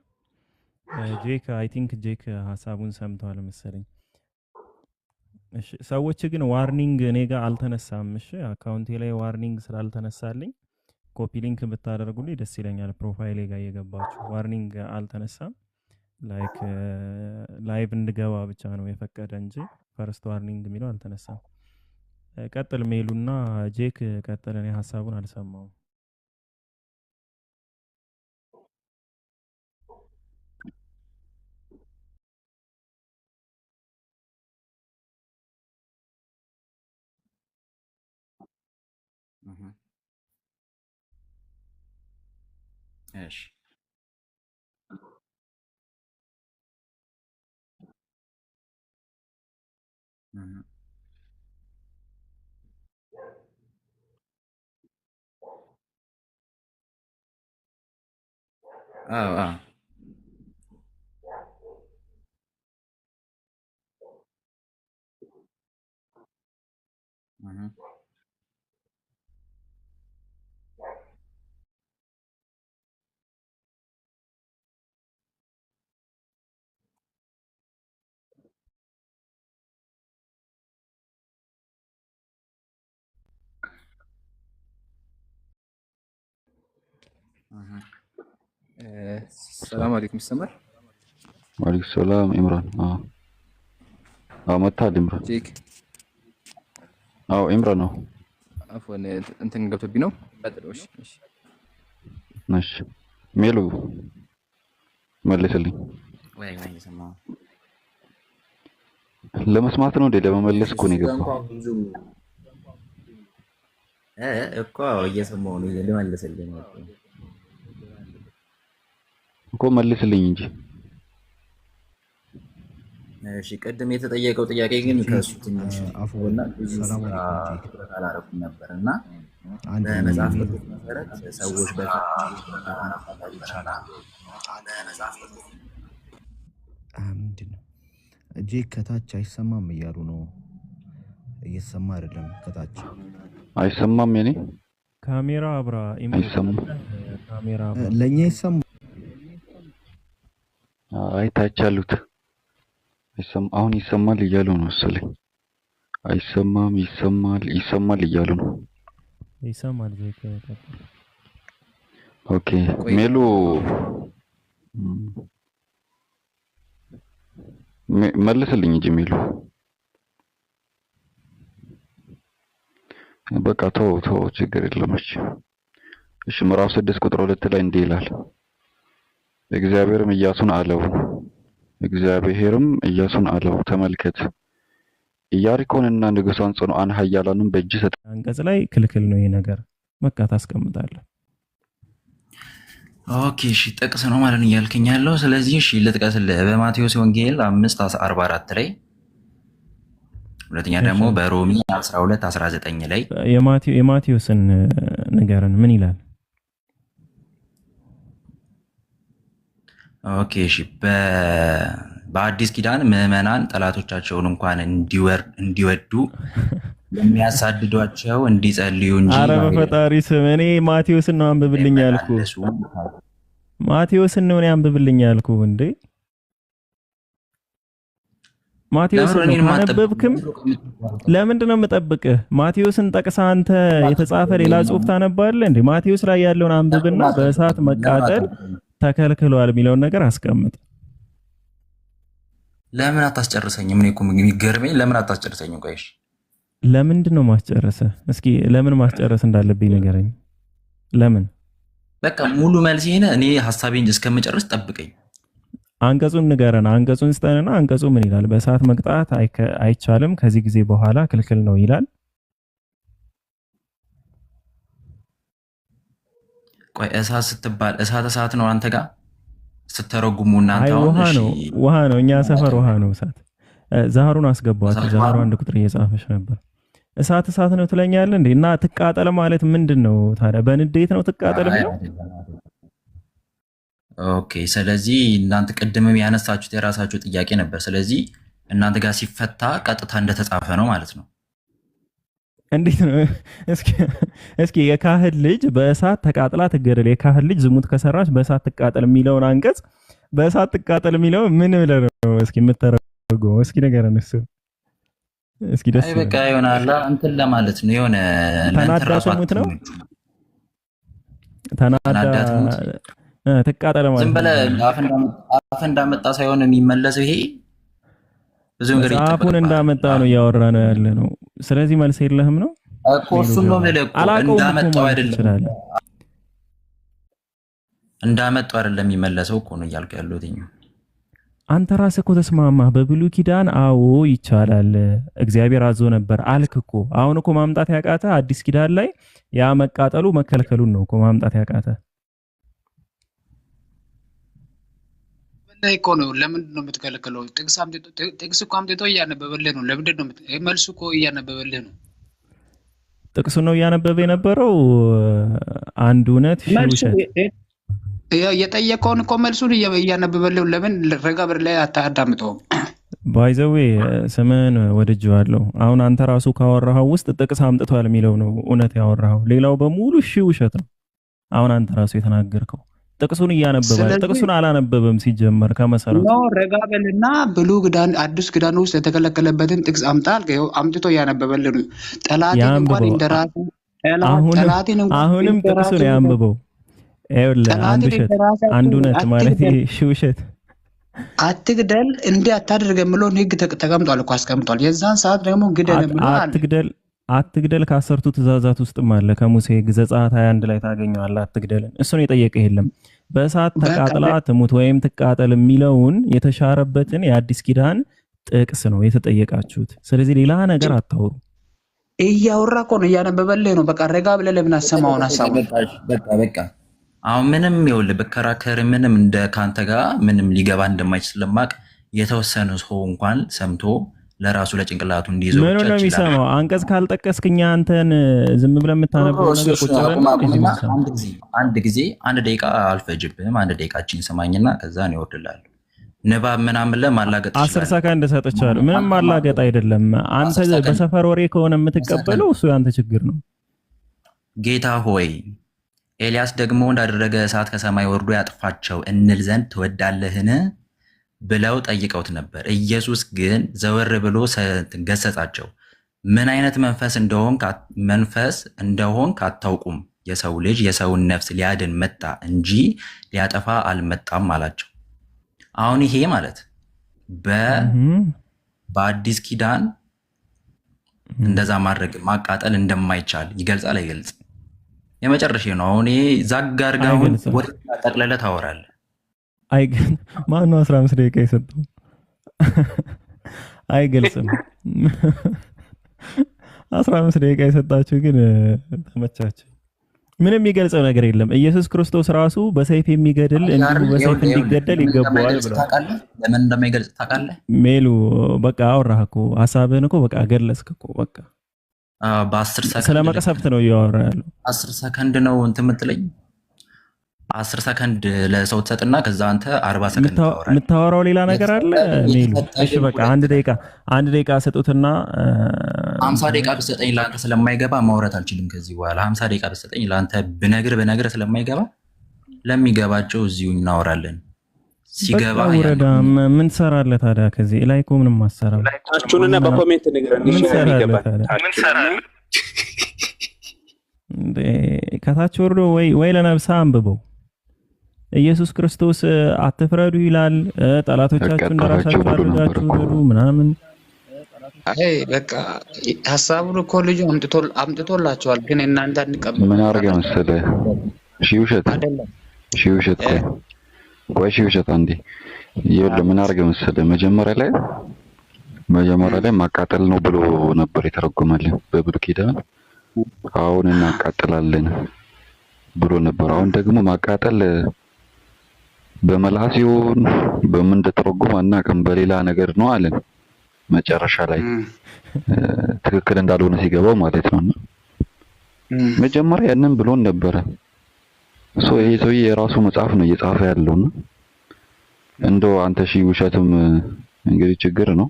ጄክ አይ ቲንክ ጄክ ሀሳቡን ሰምተዋል መሰለኝ። እሺ ሰዎች ግን ዋርኒንግ እኔ ጋር አልተነሳም። እሺ አካውንቴ ላይ ዋርኒንግ ስላልተነሳልኝ ኮፒ ሊንክ ብታደርጉልኝ ደስ ይለኛል። ፕሮፋይሌ ጋር እየገባችሁ ዋርኒንግ አልተነሳም። ላይክ ላይቭ እንድገባ ብቻ ነው የፈቀደ እንጂ ፈርስት ዋርኒንግ የሚለው አልተነሳም። ቀጥል ሜሉና ጄክ ቀጥል። እኔ ሀሳቡን አልሰማውም። እሺ አዎ አዎ ሰላም አለይኩም ይሰማል? ወአለይኩም ሰላም ኢምራን። መታል ኢምራን። ቼክ ኢምራን ነው። አፎን እንትን ገብቶብኝ ነው። ቀጥሎሽ። እሺ ሜሉ መልስልኝ። ወይ ሰማው ለመስማት ነው እንዴ? ለመመለስ እኮ ነው የገባው እኮ እየሰማሁ ነው። ልመልስልኝ እኮ መልስልኝ እንጂ። እሺ ቅድም የተጠየቀው ጥያቄ ግን ከእሱ ትንሽ አፉና ትኩረት አላደረኩም ነበር እና በመጽሐፍ ቅዱስ መሰረት ሰዎች ምንድን ነው እጄ ከታች አይሰማም እያሉ ነው። እየሰማ አይደለም። ከታች አይሰማም። የኔ ካሜራ አብራ አይሰማም። ካሜራ ለኛ ይሰማ አይታቻሉት አሁን ይሰማል እያሉ ነው መሰለኝ። አይሰማም ይሰማል እያሉ ነው። ይሰማል። ኦኬ ሜሉ መልስልኝ እንጂ ሜሉ። በቃ ተው ችግር የለም። እሺ ምዕራፍ 6 ቁጥር 2 ላይ እንዲህ ይላል፣ እግዚአብሔርም ኢያሱን አለው ተመልከት ኢያሪኮንና ንጉሷን ጽኑዓን ኃያላኑን በእጅ ሰጠ። አንቀጽ ላይ ክልክል ነው ይሄ ነገር። በቃ ታስቀምጣለህ። ኦኬ እሺ ጥቅስ ነው ማለት ነው እያልከኝ ያለው። ስለዚህ እሺ ልጥቀስልህ። በማቴዎስ ወንጌል 5:44 ላይ፣ ሁለተኛ ደግሞ በሮሚ 12:19 ላይ የማቴዎስን ንገረን ምን ይላል? ኦኬ እሺ በአዲስ ኪዳን ምዕመናን ጠላቶቻቸውን እንኳን እንዲወዱ የሚያሳድዷቸው እንዲጸልዩ እንጂ። ኧረ በፈጣሪ ስም እኔ ማቴዎስን ነው አንብብልኝ ያልኩ። ማቴዎስን ነው እኔ አንብብልኝ ያልኩ እንዴ። ማቴዎስን ነው አነበብክም? ለምንድን ነው የምጠብቅህ? ማቴዎስን ጠቅሰህ አንተ የተጻፈ ሌላ ጽሑፍ ታነባለህ እንዴ? ማቴዎስ ላይ ያለውን አንብብና በእሳት መቃጠል ተከልክሏል የሚለውን ነገር አስቀምጥ። ለምን አታስጨርሰኝም? እኔ እኮ የሚገርመኝ ለምን አታስጨርሰኝም? ቆይሽ ለምንድን ነው ማስጨረሰህ? እስኪ ለምን ማስጨረስ እንዳለብኝ ንገረኝ። ለምን? በቃ ሙሉ መልስ ይሄን እኔ ሐሳቤን እስከመጨረስ ጠብቀኝ። አንቀጹን ንገረን። አንቀጹን ስጠንና አንቀጹ ምን ይላል? በእሳት መቅጣት አይቻልም ከዚህ ጊዜ በኋላ ክልክል ነው ይላል። ቆይ እሳት ስትባል እሳት ነው አንተ ጋር ስትተረጉሙ እናንተ? ውሃ ነው እኛ ሰፈር ውሃ ነው እሳት። ዛህሩን አስገባት። ዛህሩ አንድ ቁጥር እየጻፈች ነበር። እሳት ነው ትለኛለህ እንዴ? እና ትቃጠል ማለት ምንድን ነው ታዲያ? በንዴት ነው ትቃጠል ነው? ኦኬ ስለዚህ እናንተ ቅድምም ያነሳችሁት የራሳችሁ ጥያቄ ነበር። ስለዚህ እናንተ ጋር ሲፈታ ቀጥታ እንደተጻፈ ነው ማለት ነው። እንዴት ነው? እስኪ የካህን ልጅ በእሳት ተቃጥላ ትገደል፣ የካህን ልጅ ዝሙት ከሰራች በእሳት ትቃጠል የሚለውን አንቀጽ በእሳት ትቃጠል የሚለው ምን ብለህ ነው እስኪ የምትተረጉመው? እስኪ ንገረን እሱ። እስኪ ደስ በቃ ይሆናል እንትን ለማለት ነው። የሆነ ተናዳ ትሙት ነው። ተናዳ ትቃጠል ማለት ዝም ብለህ አፍ እንዳመጣ ሳይሆን የሚመለሰው ይሄ ብዙ ነገር አፉን እንዳመጣ ነው እያወራ ነው ያለ ነው። ስለዚህ መልስ የለህም ነው እኮ። እሱን ነው የምልህ እኮ እንዳመጣው አይደለም የሚመለሰው እኮ ነው እያልኩ ያለሁት። አንተ ራስህ እኮ ተስማማህ። በብሉይ ኪዳን አዎ ይቻላል እግዚአብሔር አዞ ነበር አልክ እኮ። አሁን እኮ ማምጣት ያቃተ አዲስ ኪዳን ላይ ያ መቃጠሉ መከልከሉን ነው እኮ ማምጣት ያቃተ። ላይ እኮ ነው። ለምንድን ነው የምትከለከለው? ጥቅስ እኮ አምጥቶ እያነበበልህ ነው። ለምንድን ነው መልሱ እኮ እያነበበልህ ነው። ጥቅሱ ነው እያነበበ የነበረው። አንድ እውነት ውሸት የጠየቀውን እኮ መልሱን እያነበበልህ። ለምን ረጋ ብር ላይ አታዳምጠውም? ባይዘዌ ስምን ወድጄዋለሁ። አሁን አንተ ራሱ ካወራኸው ውስጥ ጥቅስ አምጥቷል የሚለው ነው እውነት ያወራኸው። ሌላው በሙሉ ውሸት ነው። አሁን አንተ ራሱ የተናገርከው ጥቅሱን እያነበበ ጥቅሱን አላነበበም ሲጀመር ከመሰረቱ ነው። ረጋ በልና ብሉይ ኪዳን አዲስ ኪዳን ውስጥ የተከለከለበትን ጥቅስ አምጣል አምጥቶ እያነበበልን ነው። ጠላትን እንኳን እንደራሱ ጠላትን እንኳን አሁንም ጥቅሱን ያንብበው። አንድ እውነት ማለት ውሸት አትግደል እንዲህ አታድርግ የምለውን ህግ ተቀምጧል እኮ አስቀምጧል። የዛን ሰዓት ደግሞ ግደል የምለው አትግደል ከአስርቱ ትእዛዛት ውስጥም አለ። ከሙሴ ሕግ ዘጸአት 21 ላይ ታገኘዋለህ አትግደልን። እሱን የጠየቀ የለም። በእሳት ተቃጥላ ትሙት ወይም ትቃጠል የሚለውን የተሻረበትን የአዲስ ኪዳን ጥቅስ ነው የተጠየቃችሁት። ስለዚህ ሌላ ነገር አታውሩ። እያወራ እኮ ነው እያነበበልህ ነው። በቃ ረጋ ብለህ ለምን አሰማውን ሀሳቡ በቃ አሁን ምንም ይኸውልህ በከራከር ምንም እንደ ካንተ ጋር ምንም ሊገባ እንደማይችል ስለማቅ የተወሰነ ሰው እንኳን ሰምቶ ለራሱ ለጭንቅላቱ እንዲይዘው ምን ነው የሚሰማው? አንቀጽ ካልጠቀስክኛ አንተን ዝም ብለህ የምታነበው ነገር ቁጭ ብለህ አንድ ጊዜ 1 ደቂቃ አልፈጅብህም። 1 ደቂቃችን ስማኝና ከዛ ነው ይወርድልሃል። ንባብ ምናምን ለማላገጥ 10 ሰከንድ ሰጥቻለሁ። ምንም ማላገጥ አይደለም። አንተ በሰፈር ወሬ ከሆነ የምትቀበለው እሱ ያንተ ችግር ነው። ጌታ ሆይ ኤልያስ ደግሞ እንዳደረገ እሳት ከሰማይ ወርዶ ያጥፋቸው እንል ዘንድ ትወዳለህን ብለው ጠይቀውት ነበር። ኢየሱስ ግን ዘወር ብሎ ገሰጻቸው። ምን አይነት መንፈስ እንደሆን አታውቁም። የሰው ልጅ የሰውን ነፍስ ሊያድን መጣ እንጂ ሊያጠፋ አልመጣም አላቸው። አሁን ይሄ ማለት በአዲስ ኪዳን እንደዛ ማድረግ ማቃጠል እንደማይቻል ይገልጻል አይገልጽም? የመጨረሻ ነው። አሁን ዛጋ አድርገውን ወደ ጠቅለለ ታወራለህ። ማነው 15 ደቂቃ የሰጠው? አይገልጽም። 15 ደቂቃ የሰጣችሁ ግን ተመቻችሁ። ምንም የሚገልጸው ነገር የለም። ኢየሱስ ክርስቶስ ራሱ በሰይፍ የሚገድል እንዲሁ በሰይፍ እንዲገደል ይገባዋል ብሏል። ለምን እንደማይገልጽ ታውቃለህ? ሜሉ በቃ አወራህ እኮ ሀሳብህን እኮ በቃ ገለጽክ እኮ በቃ በ10 ሰከንድ ስለ መቅሰፍት ነው እያወራ ያለው። 10 ሰከንድ ነው እንትን የምትለኝ 10 ሰከንድ ለሰው ትሰጥና ከዛ አንተ 40 ሰከንድ ታወራለህ። የምታወራው ሌላ ነገር አለ ሜሉ። እሺ በቃ 1 ደቂቃ ሰጡትና 50 ደቂቃ ብትሰጠኝ ለአንተ ስለማይገባ ማውራት አልችልም ከዚህ በኋላ። 50 ደቂቃ ብትሰጠኝ ለአንተ ብነግር ስለማይገባ ለሚገባቸው እዚሁ እናወራለን። ሲገባ ወረዳ ምን ትሰራለህ ታዲያ? ከዚህ ላይ እኮ ምንም አሰራም። ላይካችሁንና በኮሜንት ንገረን። ምን ትሰራለህ እንዴ? ከታች ወርዶ ወይ ለነብሳ አንብበው። ኢየሱስ ክርስቶስ አትፍረዱ ይላል። ጠላቶቻችሁ እንደራሳችሁ አድርጋችሁ ውደዱ ምናምን። አይ በቃ ሐሳቡን እኮ ልጁ አምጥቶላቸዋል፣ ግን እናንተ አንቀበል። ምን አድርገህ መሰለህ? ውሸት ውሸት አንዴ ይኸውልህ፣ ምን አድርገህ መሰለህ? መጀመሪያ ላይ ማቃጠል ነው ብሎ ነበር የተረጎመልን በብሉይ ኪዳን። አሁን እናቃጥላለን ብሎ ነበር። አሁን ደግሞ ማቃጠል በመልአክ ሲሆን በምን እንደተረጎመ አናውቅም፣ በሌላ ነገር ነው አለን። መጨረሻ ላይ ትክክል እንዳልሆነ ሲገባው ማለት ነው። መጀመሪያ ያንን ብሎን ነበረ። ይሄ ሰውዬ የራሱ መጽሐፍ ነው እየጻፈ ያለውና እንደው አንተ ውሸትም እንግዲህ ችግር ነው።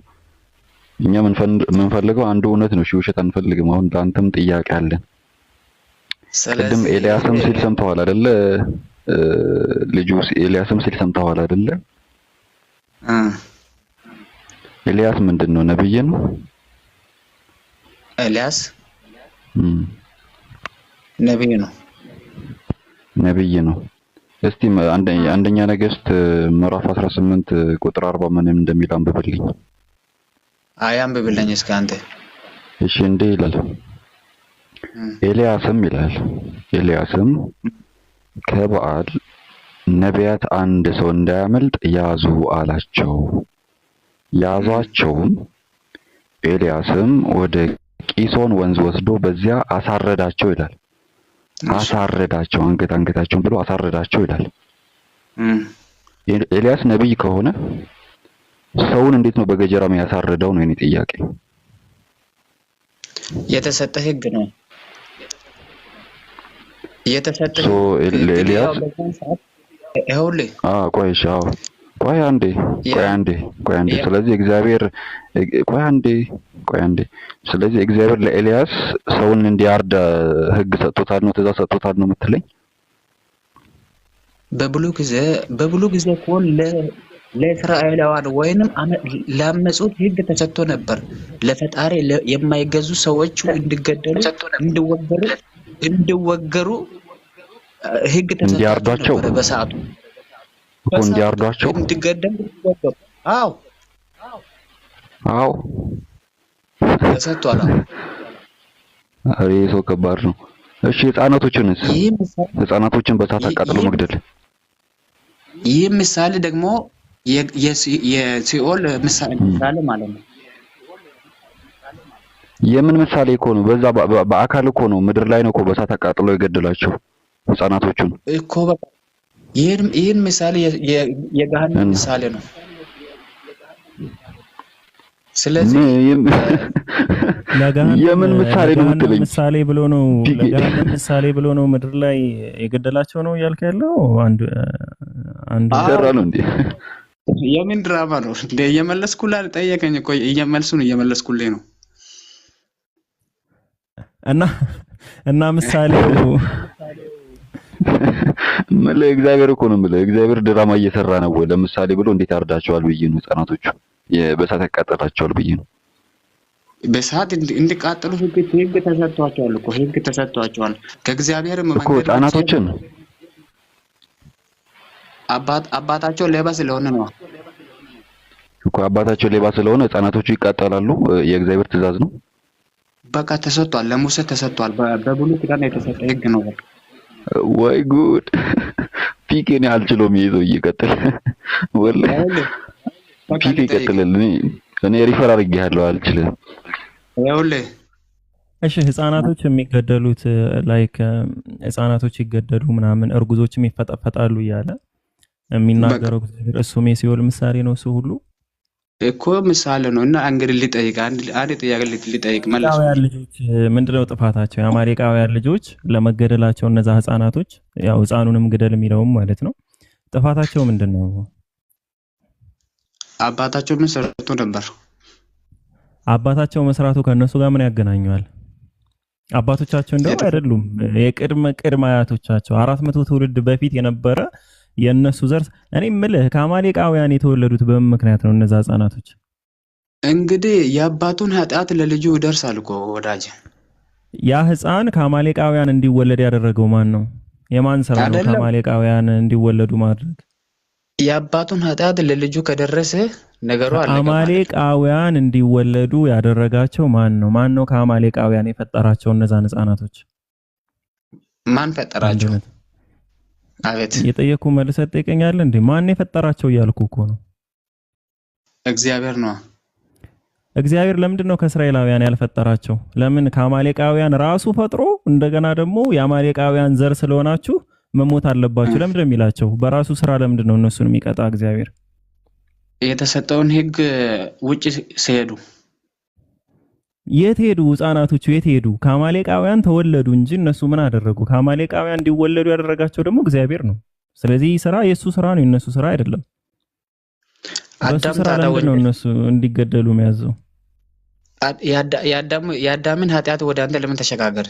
እኛ የምንፈልገው አንዱ እውነት ነው። ውሸት አንፈልግም። አሁን ለአንተም ጥያቄ አለን። ቅድም ኤልያስም ሲል ሰምተዋል አይደለ? ልጁ ኤልያስም ሲል ሰምተዋል አይደለ? ኤልያስ ምንድን ነው? ነብይ ነው ኤልያስ? ነብይ ነው። እስቲ አንደኛ ነገሥት ምዕራፍ 18 ቁጥር 40 ምን እንደሚል አንብብልኝ። አንብብልኝ እስኪ አንተ። እሺ እንዲህ ይላል። ኤልያስም ይላል፣ ኤልያስም ከበዓል ነቢያት አንድ ሰው እንዳያመልጥ ያዙ አላቸው። ያዟቸውም። ኤልያስም ወደ ቂሶን ወንዝ ወስዶ በዚያ አሳረዳቸው ይላል። አሳረዳቸው፣ አንገታቸውን ብሎ አሳረዳቸው ይላል። ኤልያስ ነብይ ከሆነ ሰውን እንዴት ነው በገጀራ የሚያሳርደው ነው የኔ ጥያቄ። የተሰጠ ህግ ነው የተሰጠ ኤልያስ ቆይ አንዴ። ስለዚህ እግዚአብሔር ስለዚህ እግዚአብሔር ለኤልያስ ሰውን እንዲያርድ ህግ ሰጥቶታል ነው ትእዛዝ ሰጥቶታል ነው የምትለኝ? በብሉ ጊዜ እኮ ለእስራኤላውያን ወይንም ላመጹት ህግ ተሰጥቶ ነበር። ለፈጣሪ የማይገዙ ሰዎች እንዲገደሉ እንዲወገሩ ህግ ተሰጥቶ ነበር። በሰዓቱ እንዲያርዷቸው እንዲገደሉ አዎ ተሰጥቷል። አሬ ሰው ከባድ ነው። እሺ ህፃናቶችን በሳት አቃጥሎ መግደል። ይህ ምሳሌ ደግሞ የሲኦል ምሳሌ ማለት ነው። የምን ምሳሌ እኮ ነው? በዛ በአካል እኮ ነው፣ ምድር ላይ ነው እኮ በሳት አቃጥሎ የገደላቸው ህፃናቶቹን እኮ። በቃ ይህን ምሳሌ የገሃነም ምሳሌ ነው። ስለዚህ የምን ምሳሌ ነው የምትለኝ? ምሳሌ ብሎ ነው ለገሃነም ምሳሌ ብሎ ነው ምድር ላይ የገደላቸው ነው እያልክ ያለው? አንድ ደራ ነው እንዴ? የምን ድራማ ነው እንዴ? እየመለስኩልህ ጠየቀኝ እኮ እየመለስኩልህ ነው። እና ምሳሌው እግዚአብሔር እኮ ነው የምልህ። እግዚአብሔር ድራማ እየሰራ ነው ወይ? ለምሳሌ ብሎ እንዴት አርዳቸዋል ብዬ ነው ህፃናቶቹ በሳት ያቃጠላቸዋል ብዬ ነው። በሳት እንዲቃጠሉ ህግ ተሰጥቷቸዋል እኮ ህግ ተሰጥቷቸዋል ከእግዚአብሔር እኮ ህፃናቶችን አባታቸው ሌባ ስለሆነ ነው እኮ። አባታቸው ሌባ ስለሆነ ህፃናቶቹ ይቃጠላሉ። የእግዚአብሔር ትእዛዝ ነው። በቃ ተሰጥቷል፣ ለሙሴ ተሰጥቷል። በብሉይ ኪዳን የተሰጠ ህግ ነው። በቃ ወይ ጉድ! ፒኬን አልችሎም ይዘው እየቀጠለ ወላሂ ፒኬ ይቀጥልልኝ። እኔ ሪፈር አድርጌያለሁ አልችልም። ይኸውልህ እሺ ህፃናቶች የሚገደሉት ላይክ ህፃናቶች ይገደሉ ምናምን እርጉዞችም ይፈጠፈጣሉ እያለ የሚናገረው እሱም የሲኦል ምሳሌ ነው። እሱ ሁሉ እኮ ምሳሌ ነው። እና እንግዲህ ልጠይቅ አንድ ጥያቄ ልጠይቅ ማለት ነው። ልጆች ምንድነው ጥፋታቸው? የአማሌቃውያን ልጆች ለመገደላቸው እነዛ ህፃናቶች ያው ህፃኑንም ግደል የሚለውም ማለት ነው ጥፋታቸው ምንድነው? አባታቸው ምን ሰርቶ ነበር? አባታቸው መስራቱ ከነሱ ጋር ምን ያገናኘዋል? አባቶቻቸው እንደው አይደሉም የቅድመ አያቶቻቸው 400 ትውልድ በፊት የነበረ የነሱ ዘር። እኔ ምልህ ከአማሌቃውያን የተወለዱት በምን ምክንያት ነው እነዛ ህፃናቶች? እንግዲህ የአባቱን ኃጢአት ለልጁ ይደርሳል እኮ ወዳጅ። ያ ህፃን ከአማሌቃውያን እንዲወለድ ያደረገው ማን ነው? የማን ስራ ነው ከአማሌቃውያን እንዲወለዱ ማድረግ? የአባቱን ኃጢአት ለልጁ ከደረሰ ነገሩ አለ። አማሌቃውያን እንዲወለዱ ያደረጋቸው ማን ነው? ማን ነው ከአማሌቃውያን የፈጠራቸው እነዛን ህፃናቶች? ማን ፈጠራቸው? አቤት የጠየቁ መልሰህ ትጠይቀኛለህ እንዴ? ማን የፈጠራቸው እያልኩ እኮ ነው። እግዚአብሔር ነው። እግዚአብሔር ለምንድን ነው ከእስራኤላውያን ያልፈጠራቸው? ለምን ከአማሌቃውያን ራሱ ፈጥሮ እንደገና ደግሞ የአማሌቃውያን ዘር ስለሆናችሁ መሞት አለባችሁ ለምንድን ነው የሚላቸው? በራሱ ስራ ለምንድን ነው እነሱን የሚቀጣ እግዚአብሔር? የተሰጠውን ህግ ውጪ ሲሄዱ የት ሄዱ? ህፃናቶቹ የት ሄዱ? ከአማሌቃውያን ተወለዱ እንጂ እነሱ ምን አደረጉ? ከአማሌቃውያን እንዲወለዱ ያደረጋቸው ደግሞ እግዚአብሔር ነው። ስለዚህ ስራ የሱ ስራ ነው፣ የነሱ ስራ አይደለም። አዳም ስራ ነው እነሱ እንዲገደሉ የሚያዘው። የአዳምን ኃጢአት ወደ አንተ ለምን ተሸጋገረ?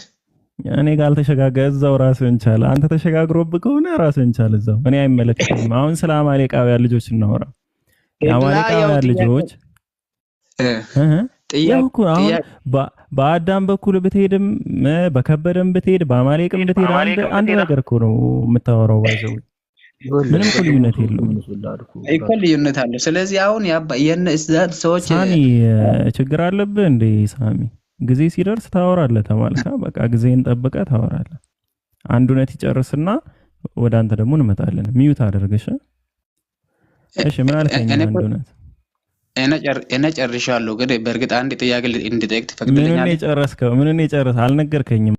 እኔ ጋር አልተሸጋገረ፣ እዛው ራስህን ቻል። አንተ ተሸጋግሮብህ ከሆነ ራስህን ቻል እዛው። እኔ አይመለከተኝም። አሁን ስለ አማሌቃውያን ልጆች እናወራ። የአማሌቃውያን ልጆች በአዳም በኩል ብትሄድም በከበደም ብትሄድ በአማሌቅም ብትሄድ አንድ ነገር እኮ ነው የምታወራው። ባይዘው ምንም እኮ ልዩነት የለውም እኮ ልዩነት አለ። ስለዚህ አሁን የነዛን ሰዎች ሳሚ ችግር አለብህ እንዴ? ሳሚ ጊዜ ሲደርስ ታወራለህ። ተማልካ በቃ ጊዜን ጠብቀህ ታወራለህ። አንድ እውነት ይጨርስና ወደ አንተ ደግሞ እንመጣለን። ሚዩት አድርገሽ። እሺ ምን አልከኝ? እንደሆነ እኔ ጨርሻለሁ፣ ግን በእርግጥ አንድ ጥያቄ እንድጠይቅ ትፈቅድልኛለህ? ምን ነው የጨረስከው? ምን ነው የጨረስከው? አልነገርከኝም።